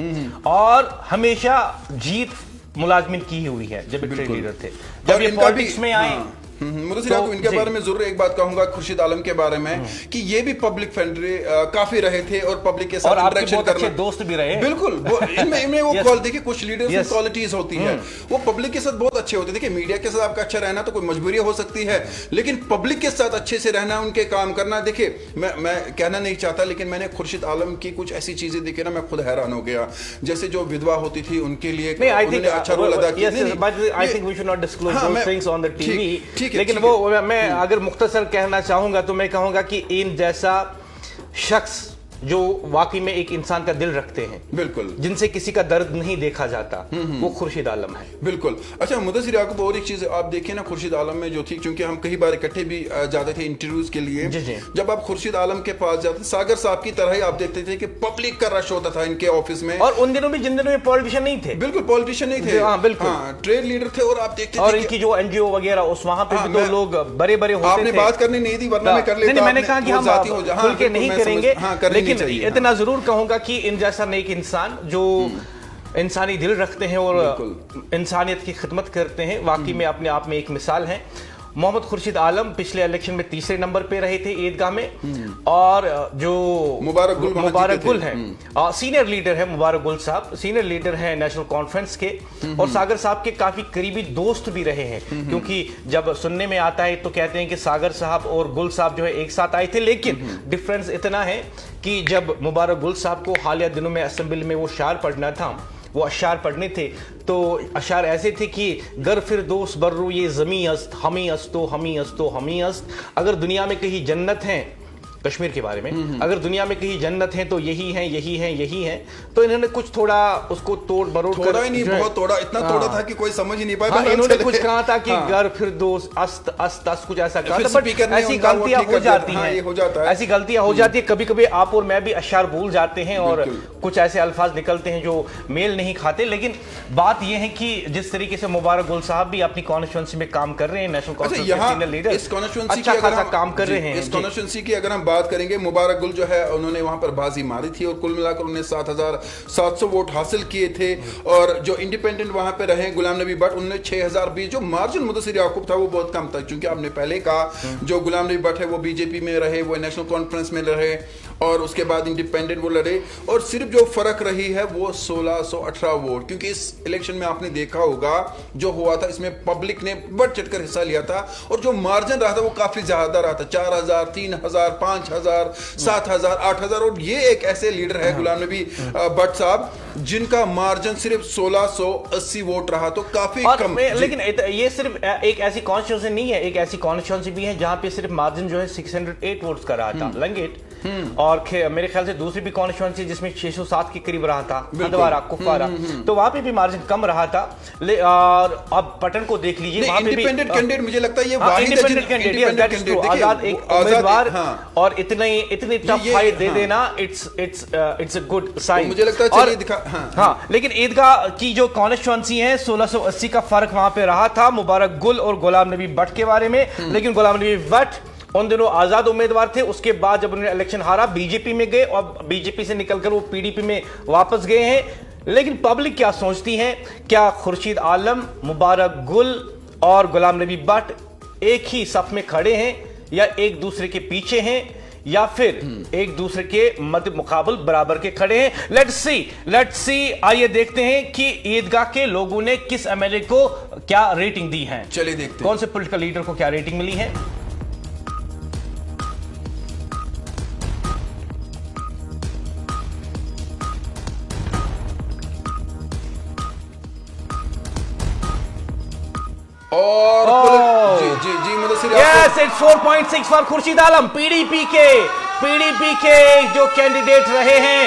Speaker 2: और हमेशा जीत मुलाजमिन की ही हुई है जब ट्रेड लीडर थे। जब ये पॉलिटिक्स में आए
Speaker 1: मुदस्सिर आपको इनके बारे में जरूर एक बात कहूंगा, खुर्शीद आलम के बारे में, कि ये भी पब्लिक फ्रेंडली काफी रहे थे और पब्लिक के साथ इंटरेक्शन करना, दोस्त भी रहे। बिल्कुल, इनमें वो क्वालिटी, देखिए कुछ लीडर्स में क्वालिटीज होती है, वो पब्लिक के साथ बहुत अच्छे होते हैं। देखिए मीडिया के साथ आपका अच्छा रहना तो कोई मजबूरी हो सकती है, लेकिन पब्लिक के साथ अच्छे से रहना, उनके काम करना। देखिए मैं कहना नहीं चाहता, लेकिन मैंने खुर्शीद आलम की कुछ ऐसी चीजें देखी ना, मैं खुद हैरान हो गया। जैसे जो विधवा होती थी उनके लिए उन्होंने अच्छा रोल अदा किया।
Speaker 2: I think we should not disclose those things on the TV, लेकिन वो मैं अगर मुख्तसर कहना चाहूंगा तो मैं कहूंगा कि इन जैसा शख्स जो वाकई में एक इंसान का दिल रखते हैं, बिल्कुल, जिनसे किसी का दर्द नहीं देखा जाता, वो खुर्शीद आलम है।
Speaker 1: बिल्कुल। अच्छा मुदस्सिर याकूब, और एक चीज आप देखिए ना, खुर्शीद आलम में जो थी, क्योंकि हम कई बार इकट्ठे भी जाते थे इंटरव्यूज के लिए, जब आप खुर्शीद आलम के पास जाते, सागर साहब की तरह ही आप देखते थे कि पब्लिक का रश होता था इनके ऑफिस में।
Speaker 2: और उन दिनों भी, जिन दिनों में पॉलिटिशियन नहीं थे,
Speaker 1: बिल्कुल पॉलिटिशियन नहीं थे, बिल्कुल ट्रेड लीडर थे। और आप देखते थे,
Speaker 2: और इनकी जो एनजीओ वगैरह, उस वहां पे भी तो लोग बड़े बड़े होते थे।
Speaker 1: आपने बात करनी नहीं थी, वरना मैं कर लेता।
Speaker 2: मैंने कहा कि हम खुल के नहीं करेंगे, लेकिन इतना जरूर कहूंगा कि इन जैसा नेक इंसान जो इंसानी दिल रखते हैं और इंसानियत की खिदमत करते हैं, वाकई में अपने आप में एक मिसाल है। मोहम्मद खुर्शीद आलम पिछले इलेक्शन में तीसरे नंबर पे रहे थे ईदगाह में, और जो मुबारक गुल हैं, सीनियर लीडर है मुबारक गुल साहब, सीनियर लीडर हैं नेशनल कॉन्फ्रेंस के, और सागर साहब के काफी करीबी दोस्त भी रहे हैं। क्योंकि जब सुनने में आता है तो कहते हैं कि सागर साहब और गुल साहब जो है एक साथ आए थे, लेकिन डिफरेंस इतना है कि जब मुबारक गुल साहब को हालिया दिनों में असेंबली में वो शार पढ़ना था, वो अशार पढ़ने थे, तो अशार ऐसे थे कि गर फिर दोस्त बर्रू ये ज़मी अस्त हमी अस्तो हमी अस्तो हमी अस्त। अगर दुनिया में कहीं जन्नत है, कश्मीर के बारे में, अगर दुनिया में कहीं जन्नत है तो यही है, यही है, यही है। तो इन्होंने कुछ थोड़ा उसको तोड़ मरोड़ कर,
Speaker 1: थोड़ा ही नहीं, बहुत तोड़ा, इतना तोड़ा था कि कोई समझ ही नहीं पाया।
Speaker 2: इन्होंने कुछ कहा था कि घर फिर दोस्त अस्त अस्त अस्त, कुछ ऐसा कहा था। बट ऐसी गलतियां हो जाती हैं, ऐसी गलतियां हो जाती है, कभी कभी आप और मैं भी अशार भूल जाते हैं और कुछ ऐसे अल्फाज निकलते हैं जो मेल नहीं खाते। लेकिन बात यह है कि जिस तरीके से मुबारक गुल साहब भी अपनी कॉन्स्टिट्यूएंसी में काम कर रहे हैं, नेशनल कॉन्फ्रेंस के सीनियर लीडर, अच्छा खासा काम कर रहे हैं।
Speaker 1: इस कॉन्स्टिट्यूएंसी की अगर हम बात करेंगे। मुबारक गुल जो है उन्होंने वहां पर बाजी मारी थी और कुल मिलाकर उन्होंने 7,700 वोट हासिल किए थे। और जो इंडिपेंडेंट वहां पे रहे गुलाम नबी भट्ट, उन्होंने 6,020। जो मार्जिन मुदस्सिर याकूब था वो बहुत कम था, क्योंकि आपने पहले कहा जो गुलाम नबी भट्ट है वो बीजेपी में रहे, वो नेशनल कॉन्फ्रेंस में रहे और उसके बाद इंडिपेंडेंट वो लड़े, और सिर्फ जो फर्क रही है वो 1618 वोट। क्योंकि इस इलेक्शन में आपने देखा होगा जो हुआ था, इसमें पब्लिक ने बढ़ चढ़कर हिस्सा लिया था और जो मार्जिन रहा था वो काफी ज्यादा रहा था, 4,000, 3,000, 5,000, 7,000, 8,000। और ये एक ऐसे लीडर है गुलाम नबी भट्ट साहब जिनका मार्जिन सिर्फ 1680 वोट रहा, तो काफी कम।
Speaker 2: लेकिन ये सिर्फ एक ऐसी कॉन्स्टिट्यूंसी नहीं है, एक ऐसी कॉन्स्टिट्यूंसी भी है जहां पे सिर्फ मार्जिन जो है 608 वोट्स का रहा था, लंगेट। और मेरे ख्याल से दूसरी भी कॉन्स्टिट्यूंसी जिसमें 607 के करीब रहा था, हंदवारा, कुपवारा, तो वहां पे भी मार्जिन कम रहा था। और अब पटन को देख लीजिए, वहां पे भी
Speaker 1: इंडिपेंडेंट कैंडिडेट मुझे लगता है ये
Speaker 2: इंडिपेंडेंट कैंडिडेट आजाद एक उम्मीदवार, और इतनी टफ फाइट दे देना, इट्स अ गुड साइन
Speaker 1: मुझे लगता है। चलिए दिखा।
Speaker 2: हाँ, लेकिन ईदगाह की जो कॉन्स्टिट्यूंसी है 1680 का फर्क वहां पे रहा था मुबारक गुल और गुलाम नबी भट्ट के बारे में। लेकिन गुलाम नबी भट्ट उन दिनों आजाद उम्मीदवार थे, उसके बाद जब उन्होंने इलेक्शन हारा बीजेपी में गए और बीजेपी से निकलकर वो पीडीपी में वापस गए हैं। लेकिन पब्लिक क्या सोचती है, क्या खुर्शीद आलम, मुबारक गुल और गुलाम नबी भट्ट एक ही सफ में खड़े हैं या एक दूसरे के पीछे हैं या फिर एक दूसरे के मध्य मुकाबल बराबर के खड़े हैं? लेट्स सी आइए देखते हैं कि ईदगाह के लोगों ने किस एमएलए को क्या रेटिंग दी है।
Speaker 1: चलिए देखते हैं
Speaker 2: कौन से पॉलिटिकल लीडर को क्या रेटिंग मिली है।
Speaker 1: और ji Mudasir
Speaker 2: yes, it's 4.6 for Khurshid Alam, PDP के जो कैंडिडेट रहे हैं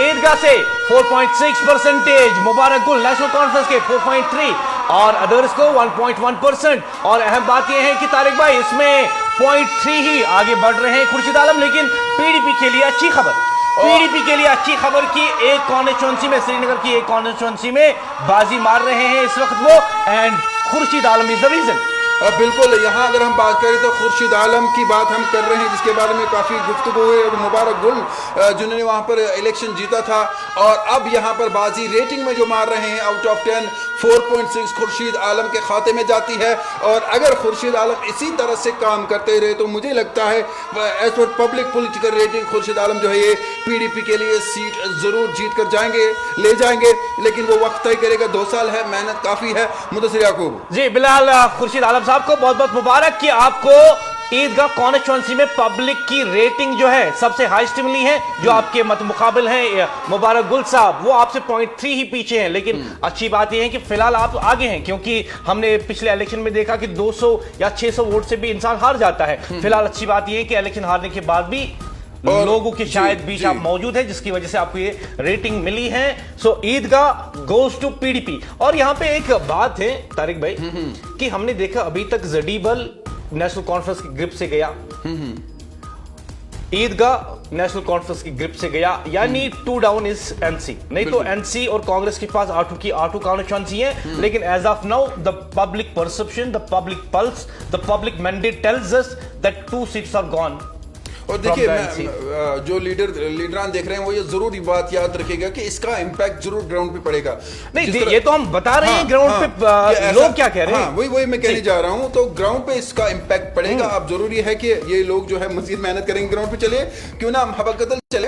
Speaker 2: ईदगाह से 4.6%, मुबारक गुल नेशनल कॉन्फ्रेंस के 4.3 और अदर्स को 1.1%। और अहम बात यह है कि तारिक भाई इसमें 0.3 ही आगे बढ़ रहे हैं खुर्शीद आलम। लेकिन पीडीपी के लिए अच्छी खबर कि एक कॉन्स्टिट्यूंसी में, श्रीनगर की एक कॉन्स्टिट्यूंसी में बाजी मार रहे हैं इस वक्त वो, and Khurshid Alam is the reason.
Speaker 1: बिल्कुल, यहाँ अगर हम बात करें तो खुर्शीद आलम की बात हम कर रहे हैं, जिसके बारे में काफ़ी गुफ्तगू हुई। और मुबारक गुल जिन्होंने वहाँ पर इलेक्शन जीता था और अब यहाँ पर बाजी रेटिंग में जो मार रहे हैं आउट ऑफ 10 4.6 खुर्शीद आलम के खाते में जाती है। और अगर खुर्शीद आलम इसी तरह से काम करते रहे तो मुझे लगता है as per public political rating Khurshid Alam जो है ये पीडीपी के लिए सीट जरूर जीत कर ले जाएंगे। लेकिन वो वक्त तय करेगा, 2 साल है, मेहनत काफ़ी है। मुदस्सिर याकूब
Speaker 2: जी, बिलाल खुर्शीद आलम साहब को बहुत बहुत मुबारक कि आपको ईदगाह कॉन्स्टिट्यूंसी में पब्लिक की रेटिंग जो है सबसे हाईएस्ट मिली है। जो आपके मत मुकाबिल हैं मुबारक गुल साहब, वो आपसे 0.3 ही पीछे हैं। लेकिन अच्छी बात यह है कि फिलहाल आप आगे हैं, क्योंकि हमने पिछले इलेक्शन में देखा कि 200 या 600 वोट से भी इंसान हार जाता है। फिलहाल अच्छी बात यह है कि इलेक्शन हारने के बाद भी लोगों के शायद बीच आप मौजूद है, जिसकी वजह से आपको ये रेटिंग मिली है। सो ईदगाह गोज टू पीडीपी। और यहां पे एक बात है तारिक भाई कि हमने देखा अभी तक जडीबल नेशनल कॉन्फ्रेंस की ग्रिप से गया, ईदगाह नेशनल कॉन्फ्रेंस की ग्रिप से गया, यानी 2 डाउन इज एनसी। नहीं तो एनसी और कांग्रेस के पास R2 की R2 कॉन्स्टिट्यूंसी है। लेकिन as of now the public perception, the public pulse, the public mandate tells us that 2 seats are gone.
Speaker 1: और देखिए जो लीडरान देख रहे हैं वो ये जरूर बात याद रखेगा कि इसका इम्पैक्ट जरूर ग्राउंड पे पड़ेगा।
Speaker 2: नहीं, ये तो हम बता रहे हैं ग्राउंड पे लोग क्या कह रहे हैं।
Speaker 1: वही मैं कहने जा रहा हूं, तो ग्राउंड पे इसका इम्पैक्ट पड़ेगा। अब जरूरी है कि ये लोग जो है मजीद मेहनत करेंगे ग्राउंड पे। चलिए क्यों ना हम हबकदल चले,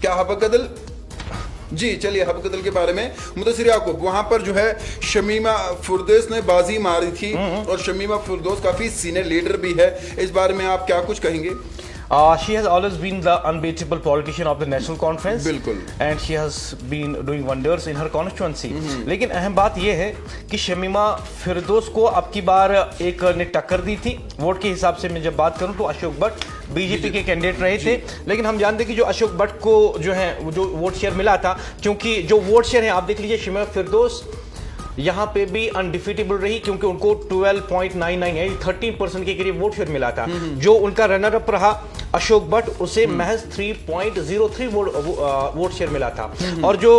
Speaker 1: क्या हबकदल जी, चलिए हबकदल के बारे में। मुदस्सिर याकूब, वहां पर जो है शमीमा फिरदौस ने बाजी मारी थी और शमीमा फिरदौस काफी सीनियर लीडर भी है। इस बारे में आप क्या कुछ कहेंगे?
Speaker 2: She has always been the unbeatable politician of the national conference.
Speaker 1: बिल्कुल।
Speaker 2: And she has been doing wonders in her constituency. लेकिन अहम बात यह है कि शमीमा फिरदौस को अब की बार एक ने टक्कर दी थी। वोट के हिसाब से मैं जब बात करूं तो अशोक भट्ट बीजेपी के कैंडिडेट रहे थे। लेकिन हम जानते हैं कि जो अशोक भट्ट को जो है जो वोट शेयर मिला था, क्योंकि जो वोट शेयर है आप देख लीजिए, शमीमा फिरदौस यहां पे भी अनडिफीटेबल रही, क्योंकि उनको 12.99 13% के करीब वोट शेयर मिला था। जो उनका रनर अप रहा अशोक भट्ट, उसे महज 3.03 वोट शेयर मिला था। और जो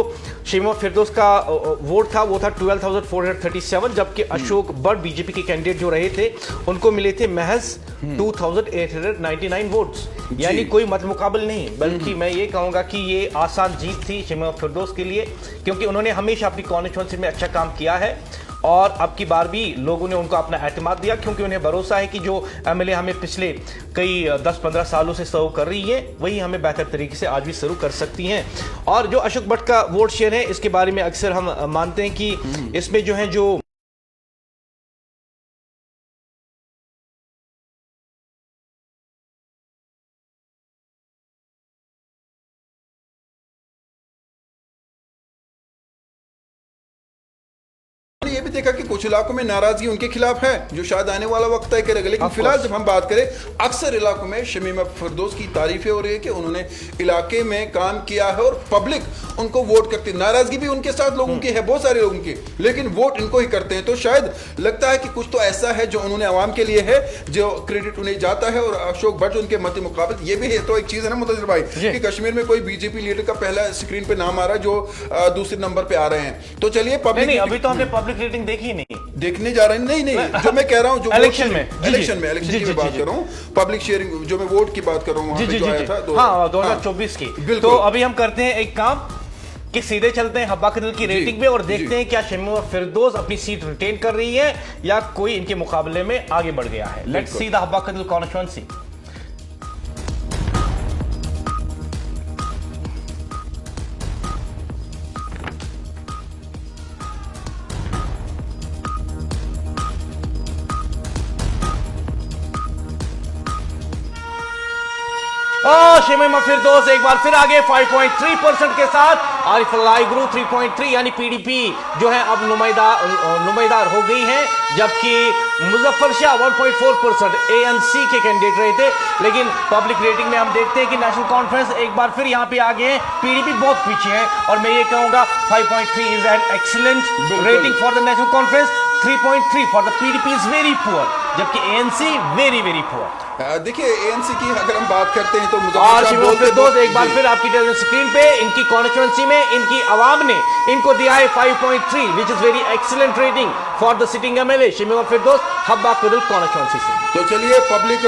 Speaker 2: शमीमा फिरदौस का वोट था वो था 12,437, जबकि अशोक भट्ट बीजेपी के कैंडिडेट जो रहे थे उनको मिले थे महज 2,899 वोट्स। यानी कोई मत मुकाबल नहीं, बल्कि मैं ये कहूंगा कि ये आसान जीत थी शमीमा फिरदौस के लिए, क्योंकि उन्होंने हमेशा अपनी कॉन्स्टिट्यूंसी में अच्छा काम किया है और अब की बार भी लोगों ने उनको अपना एतमाद दिया, क्योंकि उन्हें भरोसा है कि जो एमएलए हमें पिछले कई 10-15 सालों से सर्व कर रही है वही हमें बेहतर तरीके से आज भी सर्व कर सकती हैं। और जो अशोक भट्ट का वोट शेयर है इसके बारे में अक्सर हम मानते हैं कि इसमें जो है जो
Speaker 1: ये भी देखा कि कुछ इलाकों में नाराजगी उनके खिलाफ है, जो शायद आने वाला वक्त तय करेगा। लेकिन फिलहाल जब हम बात करें, अक्सर इलाकों में शमीमा फिरदौस की तारीफें हो रही है कि उन्होंने इलाके में काम किया है और पब्लिक उनको वोट करती है। नाराजगी भी उनके साथ लोगों की है, बहुत सारे लोगों की, लेकिन वोट इनको ही करते हैं। तो शायद लगता है कि कुछ तो ऐसा है जो उन्होंने आवाम के लिए है, जो क्रेडिट उन्हें जाता है। और अशोक भट्ट उनके मत मुकाबले ये भी है। तो एक चीज है ना मुदस्सिर भाई, कि कश्मीर में कोई बीजेपी लीडर का पहला स्क्रीन पे नाम आ रहा है जो दूसरे नंबर पे आ रहे हैं। तो चलिए
Speaker 2: नहीं, अभी तो हमने पब्लिक रेटिंग देखी नहीं,
Speaker 1: देखने जा रहे हैं। नहीं, जो मैं कह रहा हूं, जो
Speaker 2: इलेक्शन
Speaker 1: की बात कर रहा हूं, पब्लिक शेयरिंग, जो मैं वोट की बात कर रहा हूं, वहां पे जो आया था
Speaker 2: 2024 की। तो अभी हम करते हैं एक काम कि सीधे चलते हैं हब्बा कदल की रेटिंग पे और देखते हैं क्या शमीमा फिरदौस अपनी सीट रिटेन कर रही है या कोई इनके मुकाबले में आगे बढ़ गया है। Let's see the Habba Kadal constituency. Shamima Firdous एक बार फिर आगे 5.3% के साथ। आरिफ लाइग्रू 3.3 यानी पीडीपी जो है अब नुमाइंदार हो गई है, जबकि मुजफ्फर शाह 1.4% एएनसी के कैंडिडेट रहे थे। लेकिन पब्लिक रेटिंग में हम देखते हैं कि नेशनल कॉन्फ्रेंस एक बार फिर यहां पे आगे है, पीडीपी बहुत पीछे है। और मैं ये कहूंगा 5.3 is an excellent rating for the national conference, 3.3 for the PDP is very poor, जबकि एएनसी वेरी वेरी पुअर।
Speaker 1: देखिए एएनसी की अगर हम बात करते हैं तो
Speaker 2: शमीमा फिरदौस एक बार फिर आपकी टेलीविजन स्क्रीन पे, इनकी कॉन्स्टिट्यूएंसी में इनकी आवाम ने इनको दिया है 5.3 which is very excellent rating for the sitting MLA Shamima Firdous Habba Kadal constituency से।
Speaker 1: तो चलिए पब्लिक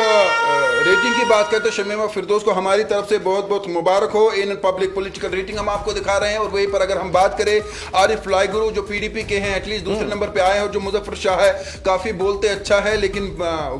Speaker 1: रेटिंग की बात करते हैं, शमीमा फिरदौस को हमारी तरफ से बहुत बहुत मुबारक हो। इन पब्लिक पॉलिटिकल रेटिंग हम आपको दिखा रहे हैं। और वहीं पर अगर हम बात करें आरिफ लाइग्रू जो पीडीपी के हैं, एटलीस्ट दूसरे नंबर पे आए हैं। और जो मुजफ्फर शाह है काफी बोलते अच्छा है, लेकिन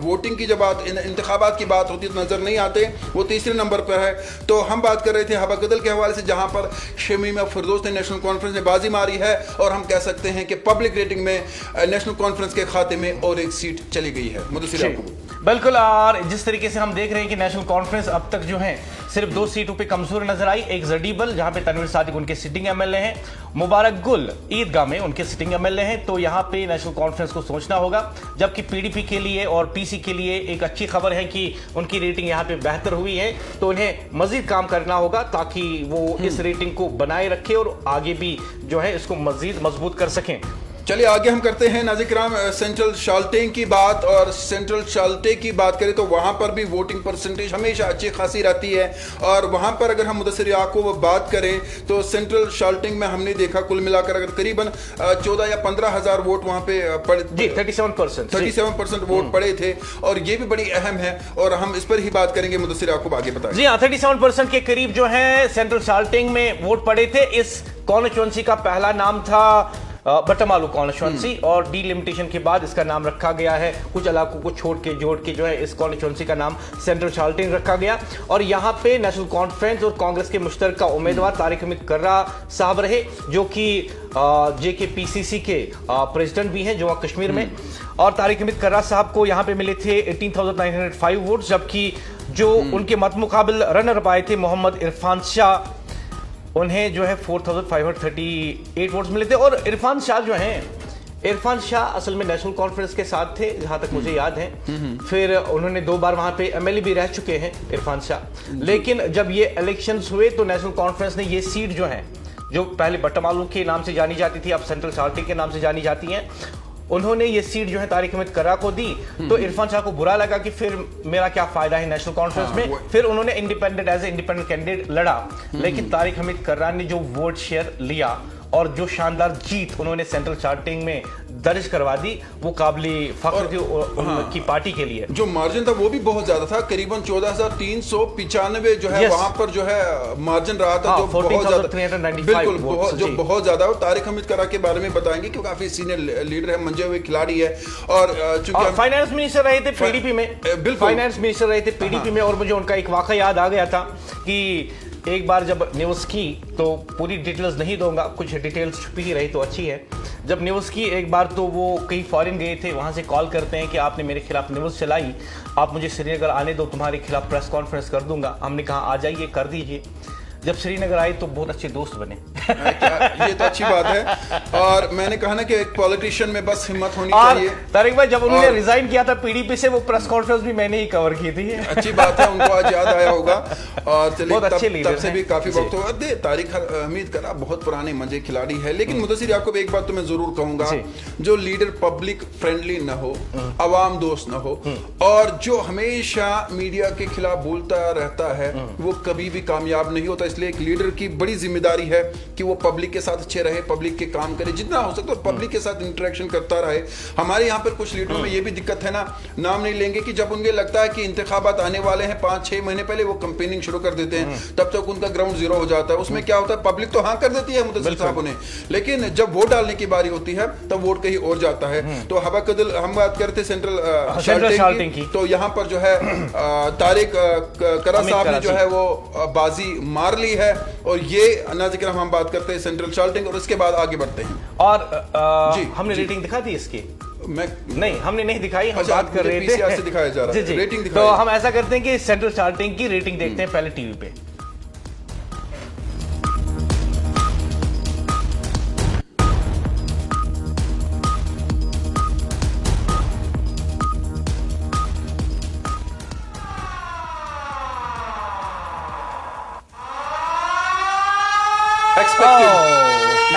Speaker 1: वोटिंग की जब बात इंतखाबात की बात होती तो नजर नहीं आते, वो तीसरे नंबर पर है। तो हम बात कर रहे थे हब्बा कदल के हवाले से, जहां पर शमीमा फिरदौस ने नेशनल कॉन्फ्रेंस में बाजी मारी है। और हम कह सकते हैं कि पब्लिक रेटिंग में नेशनल कॉन्फ्रेंस के खाते में और एक सीट चली गई है। मुदस्सिर आपको
Speaker 2: बिल्कुल। और जिस तरीके से हम देख रहे हैं कि नेशनल कॉन्फ्रेंस अब तक जो है सिर्फ 2 सीटों पे कमजोर नजर आई। एक जडीबल जहां पे तनवीर सादिक उनके सिटिंग एमएलए हैं, मुबारक गुल ईदगाह में उनके सिटिंग एमएलए हैं। तो यहां पे नेशनल कॉन्फ्रेंस को सोचना होगा। जबकि पीडीपी के लिए और पीसी के लिए एक अच्छी खबर है कि उनकी रेटिंग यहां पे बेहतर हुई है, तो उन्हें मजीद काम करना होगा ताकि वो इस रेटिंग को बनाए रखे और आगे भी जो है इसको मजीद मजबूत कर सकें।
Speaker 1: चलिए आगे हम करते हैं नाज़िर-ए-किराम सेंट्रल शाल्टेंग की बात। और सेंट्रल शाल्टे की बात करें तो वहाँ पर भी वोटिंग परसेंटेज हमेशा अच्छी खासी रहती है। और वहाँ पर अगर हम मुदस्सिर याकूब बात करें तो सेंट्रल शाल्टेंग में हमने देखा कुल मिलाकर अगर करीबन 14 या 15 हज़ार वोट वहाँ पे पड़े, 37% वोट पड़े थे। और ये भी बड़ी अहम है और हम इस पर ही बात करेंगे। मुदस्सिर याकूब आगे बताएं।
Speaker 2: जी हाँ, 37% के करीब जो है सेंट्रल शाल्टेंग में वोट पड़े थे। इस कॉन्स्टिट्यूएंसी का पहला नाम था बटमालू कॉन्स्टिट्यूएंसी और डीलिमिटेशन के बाद इसका नाम रखा गया है। कुछ इलाकों को छोड़ के जोड़ के जो है इस कॉन्स्टिट्यूएंसी का नाम सेंट्रल शाल्टेंग रखा गया। और यहाँ पे नेशनल कॉन्फ्रेंस और कांग्रेस के मुश्तरका उम्मीदवार तारिक हमीद कर्रा साहब रहे, जो कि JKPCC के प्रेसिडेंट भी हैं जम्मू कश्मीर में। और तारिक हमीद कर्रा साहब को यहाँ पे मिले थे 18,905 वोट, जबकि जो उनके मत मुकाबिल रनर अप आए थे मोहम्मद इरफान शाह, उन्हें जो है 4,538 वोट्स मिले थे। और इरफान शाह जो हैं, इरफान शाह असल में नेशनल कॉन्फ्रेंस के साथ थे जहां तक मुझे याद है। फिर उन्होंने 2 बार वहां पे एमएलए भी रह चुके हैं इरफान शाह। लेकिन जब ये इलेक्शंस हुए तो नेशनल कॉन्फ्रेंस ने ये सीट जो है, जो पहले बटमालू के नाम से जानी जाती थी, अब सेंट्रल शाल्टेंग के नाम से जानी जाती हैं, उन्होंने ये सीट जो है तारिक हमीद कर्रा को दी, तो इरफान शाह को बुरा लगा कि फिर मेरा क्या फायदा है नेशनल कॉन्फ्रेंस में। फिर उन्होंने independent as a independent candidate लड़ा, लेकिन तारिक हमीद कर्रा ने जो वोट शेयर लिया और जो शानदार जीत उन्होंने सेंट्रल चार्टिंग में दर्ज करवा दी, वो काबिल फख्र थी की पार्टी के लिए।
Speaker 1: जो मार्जिन था वो भी बहुत ज्यादा था, करीबन 14,395 जो है वहां पर जो है मार्जिन रहा था, जो बहुत ज्यादा, बिल्कुल जो बहुत ज्यादा। और तारिक हमीद कर्रा के बारे में बताएंगे क्योंकि काफी सीनियर लीडर है, मंजे हुए खिलाड़ी है, और चूंकि
Speaker 2: फाइनेंस मिनिस्टर रहे थे पीडीपी में,
Speaker 1: बिल्कुल
Speaker 2: फाइनेंस मिनिस्टर रहे थे पीडीपी में। और मुझे उनका एक वाकया याद आ गया था कि एक बार जब न्यूज़ की, तो पूरी डिटेल्स नहीं दूंगा, कुछ डिटेल्स छुपी ही रही तो अच्छी है। जब न्यूज़ की एक बार, तो वो कहीं फॉरेन गए थे, वहाँ से कॉल करते हैं कि आपने मेरे खिलाफ न्यूज़ चलाई, आप मुझे श्रीनगर आने दो, तुम्हारे खिलाफ प्रेस कॉन्फ्रेंस कर दूंगा। हमने कहा आ जाइए, कर दीजिए। जब श्रीनगर आए तो बहुत अच्छे दोस्त बने।
Speaker 1: ये तो अच्छी बात है। और मैंने कहा ना कि एक पॉलिटिशियन में बस हिम्मत होनी
Speaker 2: और
Speaker 1: चाहिए।
Speaker 2: तारिक भाई, जब उन्होंने रिजाइन किया था पीडीपी से, वो प्रेस कॉन्फ्रेंस भी मैंने ही कवर की थी।
Speaker 1: अच्छी बात है, उनको आज याद आया होगा। और चलिए तब से भी काफी वक्त हुआ। तारिक हमीद कर्रा बहुत पुराने मंजे खिलाड़ी है, लेकिन मुदस्सिर याकूब, एक बात तो मैं जरूर कहूंगा, जो लीडर पब्लिक फ्रेंडली न हो, अवाम दोस्त न हो, और जो हमेशा मीडिया के खिलाफ बोलता रहता है, वो कभी भी कामयाब नहीं होता। इसलिए एक लीडर की बड़ी जिम्मेदारी है कि वो पब्लिक के साथ अच्छे रहे, पब्लिक के काम करे, जितना हो सकता है पब्लिक के साथ इंटरेक्शन करता रहे। हमारे यहाँ पर कुछ लीडरों में ये भी दिक्कत है ना, नाम नहीं लेंगे, कि जब उन्हें लगता है कि इंतखाबात आने वाले हैं 5-6 महीने पहले, वो कंपेनिंग शुरू कर देते हैं, तब तक उनका ग्राउंड जीरो हो जाता है। उसमें क्या होता है, पब्लिक तो हाँ कर देती है मुदस्सिर साहब उन्हें, लेकिन जब वोट डालने की बारी होती है तब वोट कहीं और जाता है। तो हवा कदल हम बात करते सेंट्रल शार्टिंग की, तो यहाँ पर जो है तारिक कर्रा साहब ने जो है वो बाजी मार ली है। और ये ना जिक्र हम बात करते हैं सेंट्रल शार्टिंग, और उसके बाद आगे बढ़ते हैं।
Speaker 2: और हमने रेटिंग दिखा दी इसकी? नहीं, हमने नहीं दिखाई, हम बात कर रहे थे
Speaker 1: से दिखाया जा रहा है, रेटिंग
Speaker 2: तो हम ऐसा करते हैं कि सेंट्रल चार्टिंग की रेटिंग देखते हैं पहले टीवी पे।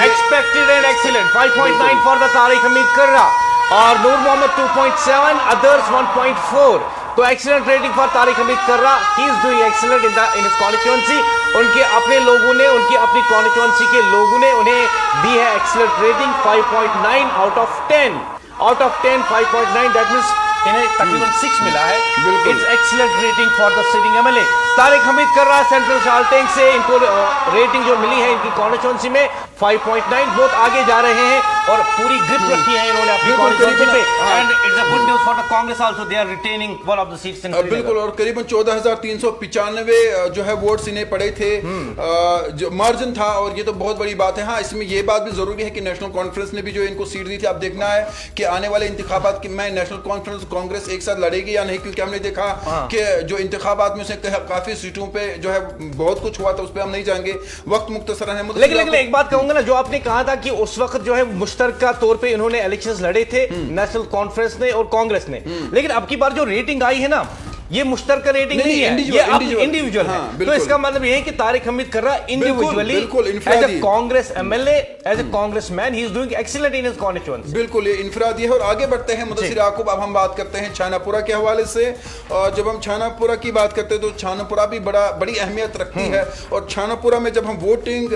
Speaker 2: Expected and excellent 5.9 for the Tariq Hamid Karra और नूर मोहम्मद 2.7, others 1.4। तो excellent rating for Tariq Hameed Karra, he is doing excellent in his constituency. उनके अपने लोगों ने, उनकी अपनी कॉन्स्टिट्यूएंसी के लोगों ने उन्हें दी है excellent rating 5.9 out of 10। Out of 10 5.9, that means इन्हें तकरीबन 6 मिला है। It's excellent rating for the sitting MLA Tariq Hameed Karra. Central shorting से इनको रेटिंग जो मिली है इनकी कॉन्स्टिट्यूएंसी में 5.9, बहुत आगे जा रहे हैं और पूरी ग्रिप रखी है इन्होंने अपनी कॉन्स्टिट्यूएंसी पे। And it's a good news for the Congress also, they are retaining one of the seats in.
Speaker 1: बिल्कुल, और करीबन 14,395 जो है वोट्स इन्हें पड़े थे, जो मार्जिन था, और ये तो बहुत बड़ी बात है। हाँ, इसमें ये बात भी जरूरी है कि नेशनल कॉन्फ्रेंस ने भी जो इनको सीट दी थी, अब देखना है कि आने वाले इंतखाबात में नेशनल कॉन्फ्रेंस कांग्रेस एक साथ लड़ेगी या नहीं, क्योंकि हमने देखा कि जो इंतखाबात में से काफी सीटों पे जो है बहुत कुछ हुआ था, उस पर हम नहीं जाएंगे, वक्त मुख्तसर है।
Speaker 2: लेकिन एक बात कहूंगा ना, जो आपने कहा था कि उस वक्त जो है मुश्तरका तौर पे इन्होंने इलेक्शंस लड़े थे, नेशनल कॉन्फ्रेंस ने और कांग्रेस ने, लेकिन अब की बार जो रेटिंग आई है ना, ये मुश्तरका रेटिंग नहीं है, ये इंडिविजुअल है। तो इसका मतलब ये है कि Tariq Hameed Karra individually as a Congress MLA, as a Congress man, he is doing excellent in his constituency.
Speaker 1: बिल्कुल, ये इनफरादी है। और आगे बढ़ते हैं मुदस्सिर याकूब, अब हम बात करते हैं छानापुरा के हवाले से। और जब हम छानापुरा की बात करते हैं तो छानापुरा भी बड़ी अहमियत रखती है। और छानापुरा में जब हम वोटिंग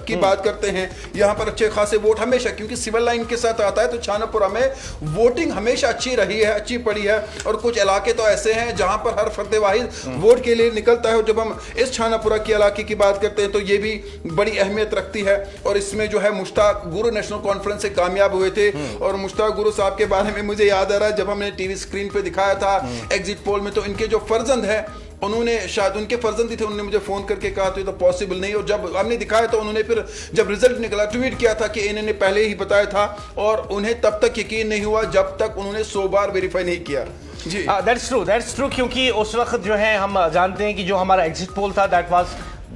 Speaker 1: की बात करते हैं, यहाँ पर अच्छे खासे वोट हमेशा, क्योंकि सिविल लाइन के साथ आता है, तो छानापुरा में वोटिंग हमेशा अच्छी रही है, अच्छी पड़ी है। और कुछ इलाके तो ऐसे हैं जहां पर हर फर्द वाहिद वोट के लिए निकलता है। जब हम इस छानापुरा के इलाके की बात करते हैं तो ये भी बड़ी अहमियत रखती है। और इसमें जो है मुश्ताक गुरु नेशनल कॉन्फ्रेंस से कामयाब हुए थे। और मुश्ताक गुरु साहब के बारे में मुझे याद आ रहा है, जब हमने टीवी स्क्रीन पे दिखाया था एग्जिट पोल में, तो इनके जो फर्जंद है, उन्होंने शायद उनके फर्जंद ही थे, उन्होंने मुझे फोन करके कहा तो ये तो पॉसिबल नहीं। और जब हमने दिखाया तो उन्होंने फिर जब रिजल्ट निकला ट्वीट किया था कि इन्होंने पहले ही बताया था, और उन्हें तब तक यकीन नहीं हुआ जब तक उन्होंने 100 बार वेरीफाई नहीं किया। जी,
Speaker 2: दैट्स ट्रू, क्योंकि उस वक्त जो है हम जानते हैं कि जो हमारा एग्जिट पोल था, that was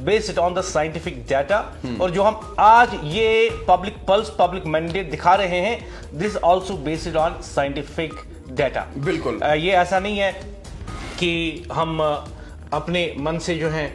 Speaker 2: based on the scientific data. और जो हम आज ये पब्लिक पल्स, पब्लिक मैंडेट दिखा रहे हैं, this also based on scientific data.
Speaker 1: बिल्कुल,
Speaker 2: ये ऐसा नहीं है कि हम अपने मन से जो है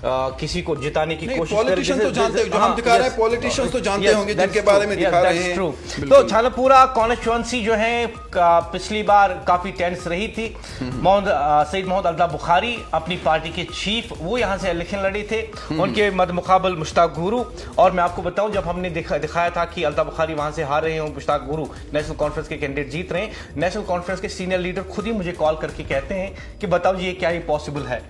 Speaker 2: किसी को जिताने की कोशिश करे।
Speaker 1: पॉलिटिशियन तो जानते हैं, जो हम दिखा रहे हैं पॉलिटिशियंस तो जानते होंगे जिनके बारे में दिखा रहे हैं।
Speaker 2: तो छानापुरा कॉन्स्टिट्यूएंसी जो है पिछली बार काफी टेंस रही थी। सईद मोहम्मद अल्ताफ बुखारी अपनी पार्टी के चीफ, वो यहाँ से इलेक्शन लड़े थे, उनके मद मुकाबल मुश्ताक गुरु। और मैं आपको बताऊं, जब हमने दिखाया था कि अल्ताफ बुखारी वहां से हार रहे हैं, मुश्ताक गुरु नेशनल कॉन्फ्रेंस के कैंडिडेट जीत रहे हैं, नेशनल कॉन्फ्रेंस के सीनियर लीडर खुद ही मुझे कॉल करके कहते हैं कि बताओ ये क्या ही पॉसिबल है।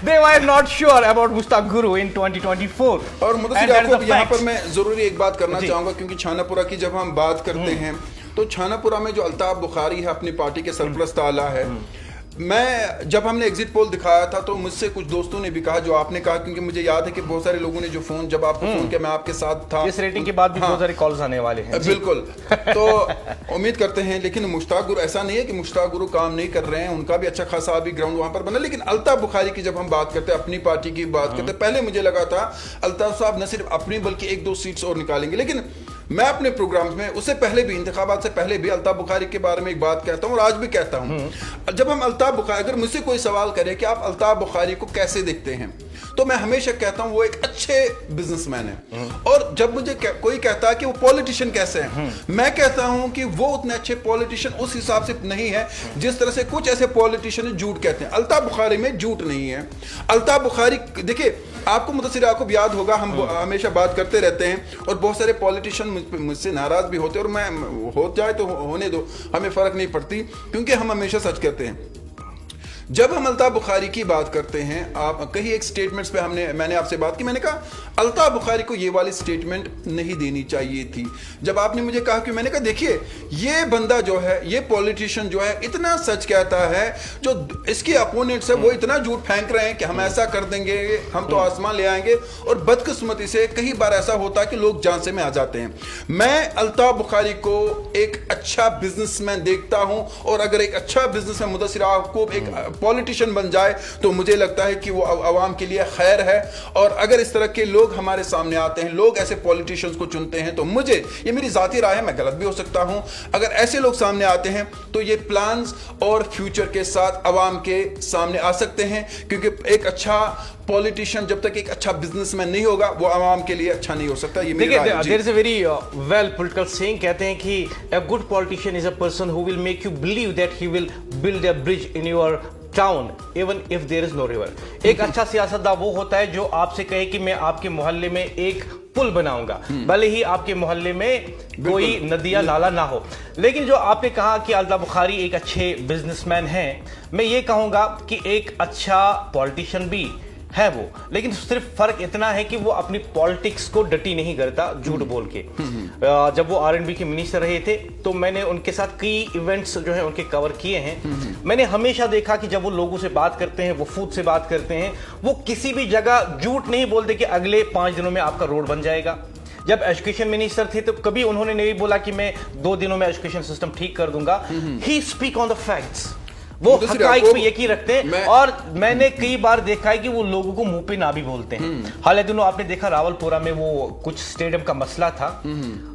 Speaker 2: They were not sure about Mushtaq Guru in 2024।
Speaker 1: और मुदस्सिर आपको यहाँ पर मैं जरूरी एक बात करना चाहूंगा, क्योंकि छानापुरा की जब हम बात करते हैं तो छानापुरा में जो अल्ताफ बुखारी है अपनी पार्टी के सरपरस्त आला है। मैं जब हमने एग्जिट पोल दिखाया था तो मुझसे कुछ दोस्तों ने भी कहा जो आपने कहा, क्योंकि मुझे याद है कि बहुत सारे लोगों ने जो फोन, जब आपको फोन किया मैं आपके साथ था,
Speaker 2: इस रेटिंग के बाद भी बहुत सारे कॉल्स आने वाले हैं।
Speaker 1: बिल्कुल। तो उम्मीद करते हैं, लेकिन मुश्ताक गुरु, ऐसा नहीं है कि मुश्ताक गुरु काम नहीं कर रहे हैं, उनका भी अच्छा खासा अभी ग्राउंड वहां पर बना। लेकिन अल्ताफ बुखारी की जब हम बात करते हैं, अपनी पार्टी की बात करते हैं, पहले मुझे लगा था अल्ताफ साहब न सिर्फ अपनी बल्कि 1-2 सीट्स और निकालेंगे। लेकिन मैं अपने प्रोग्राम्स में उससे पहले भी, इंतखाबात से पहले भी अल्ताफ बुखारी के बारे में एक बात कहता हूं और आज भी कहता हूं। जब हम अल्ताफ बुखारी, अगर मुझसे कोई सवाल करे कि आप अल्ताफ बुखारी को कैसे देखते हैं, तो मैं हमेशा कहता हूं वो एक अच्छे बिजनेसमैन है। और जब मुझे कोई कहता है कि वो पॉलिटिशियन कैसे हैं, मैं कहता हूं कि वो उतने अच्छे पॉलिटिशियन उस हिसाब से नहीं है जिस तरह से कुछ ऐसे पॉलिटिशियन झूठ कहते हैं। अल्ताफ बुखारी में झूठ नहीं है। अल्ताफ बुखारी, देखिए आपको मुदस्सिर आपको याद होगा, हम हमेशा बात करते रहते हैं और बहुत सारे पॉलिटिशियन मुझसे नाराज भी होते हैं, और मैं हो जाए तो होने दो, हमें फर्क नहीं पड़ती, क्योंकि हम हमेशा सच कहते हैं। जब हम अल्ताफ बुखारी की बात करते हैं, आप कहीं एक स्टेटमेंट्स पे मैंने आपसे बात की, मैंने कहा अल्ताफ बुखारी को ये वाली स्टेटमेंट नहीं देनी चाहिए थी। जब आपने मुझे कहा, कि मैंने कहा देखिए ये बंदा जो है, ये पॉलिटिशियन जो है इतना सच कहता है, जो इसके अपोनेंट्स है वो इतना झूठ फेंक रहे हैं कि हम ऐसा कर देंगे, हम तो आसमान ले आएंगे, और बदकिस्मती से कई बार ऐसा होता है कि लोग झांसे में आ जाते हैं। मैं अल्ताफ बुखारी को एक अच्छा बिजनेसमैन देखता हूं, और अगर एक अच्छा बिजनेसमैन मुदस्सिर आपको एक पॉलिटिशियन बन जाए तो मुझे लगता है कि वो आवाम के लिए खैर है। और अगर इस तरह के लोग हमारे सामने आते हैं, लोग ऐसे पॉलिटिशियंस को चुनते हैं, तो मुझे, ये मेरी जाती राय है, मैं गलत भी हो सकता हूं, अगर ऐसे लोग सामने आते हैं तो ये प्लान्स और फ्यूचर के साथ आवाम के सामने आ सकते हैं। क्योंकि एक अच्छा पॉलिटिशियन जब तक एक अच्छा बिजनेसमैन नहीं होगा, वो आवाम के लिए अच्छा नहीं हो सकता। ये मेरी राय है।
Speaker 2: There is a very well political saying, कहते हैं कि a good politician is a person who will make you believe that he will build a bridge in your town even if there is no river. एक अच्छा सियासतदान वो होता है जो आपसे कहे कि मैं आपके मोहल्ले में एक पुल बनाऊंगा, भले ही आपके मोहल्ले में कोई नदी या नाला ना हो। लेकिन जो आपने कहा कि अल्ताफ बुखारी एक अच्छे बिजनेसमैन हैं, मैं ये कहूंगा कि एक अच्छा पॉलिटिशियन भी है वो, लेकिन सिर्फ फर्क इतना है कि वो अपनी पॉलिटिक्स को डटी नहीं करता झूठ बोल के। जब वो R&B के मिनिस्टर रहे थे तो मैंने उनके साथ कई इवेंट्स जो है उनके कवर किए हैं। मैंने हमेशा देखा कि जब वो लोगों से बात करते हैं, वो फूड से बात करते हैं, वो किसी भी जगह झूठ नहीं बोलते कि अगले 5 दिनों में आपका रोड बन जाएगा। जब एजुकेशन मिनिस्टर थे तो कभी उन्होंने नहीं बोला कि मैं 2 दिनों में एजुकेशन सिस्टम ठीक कर दूंगा। He speak on the facts, वो हकाइक पे यकीन रखते हैं। और मैंने कई बार देखा है कि वो लोगों को मुंह पे ना भी बोलते हैं। हाल दिनों आपने देखा रावलपुरा में वो कुछ स्टेडियम का मसला था,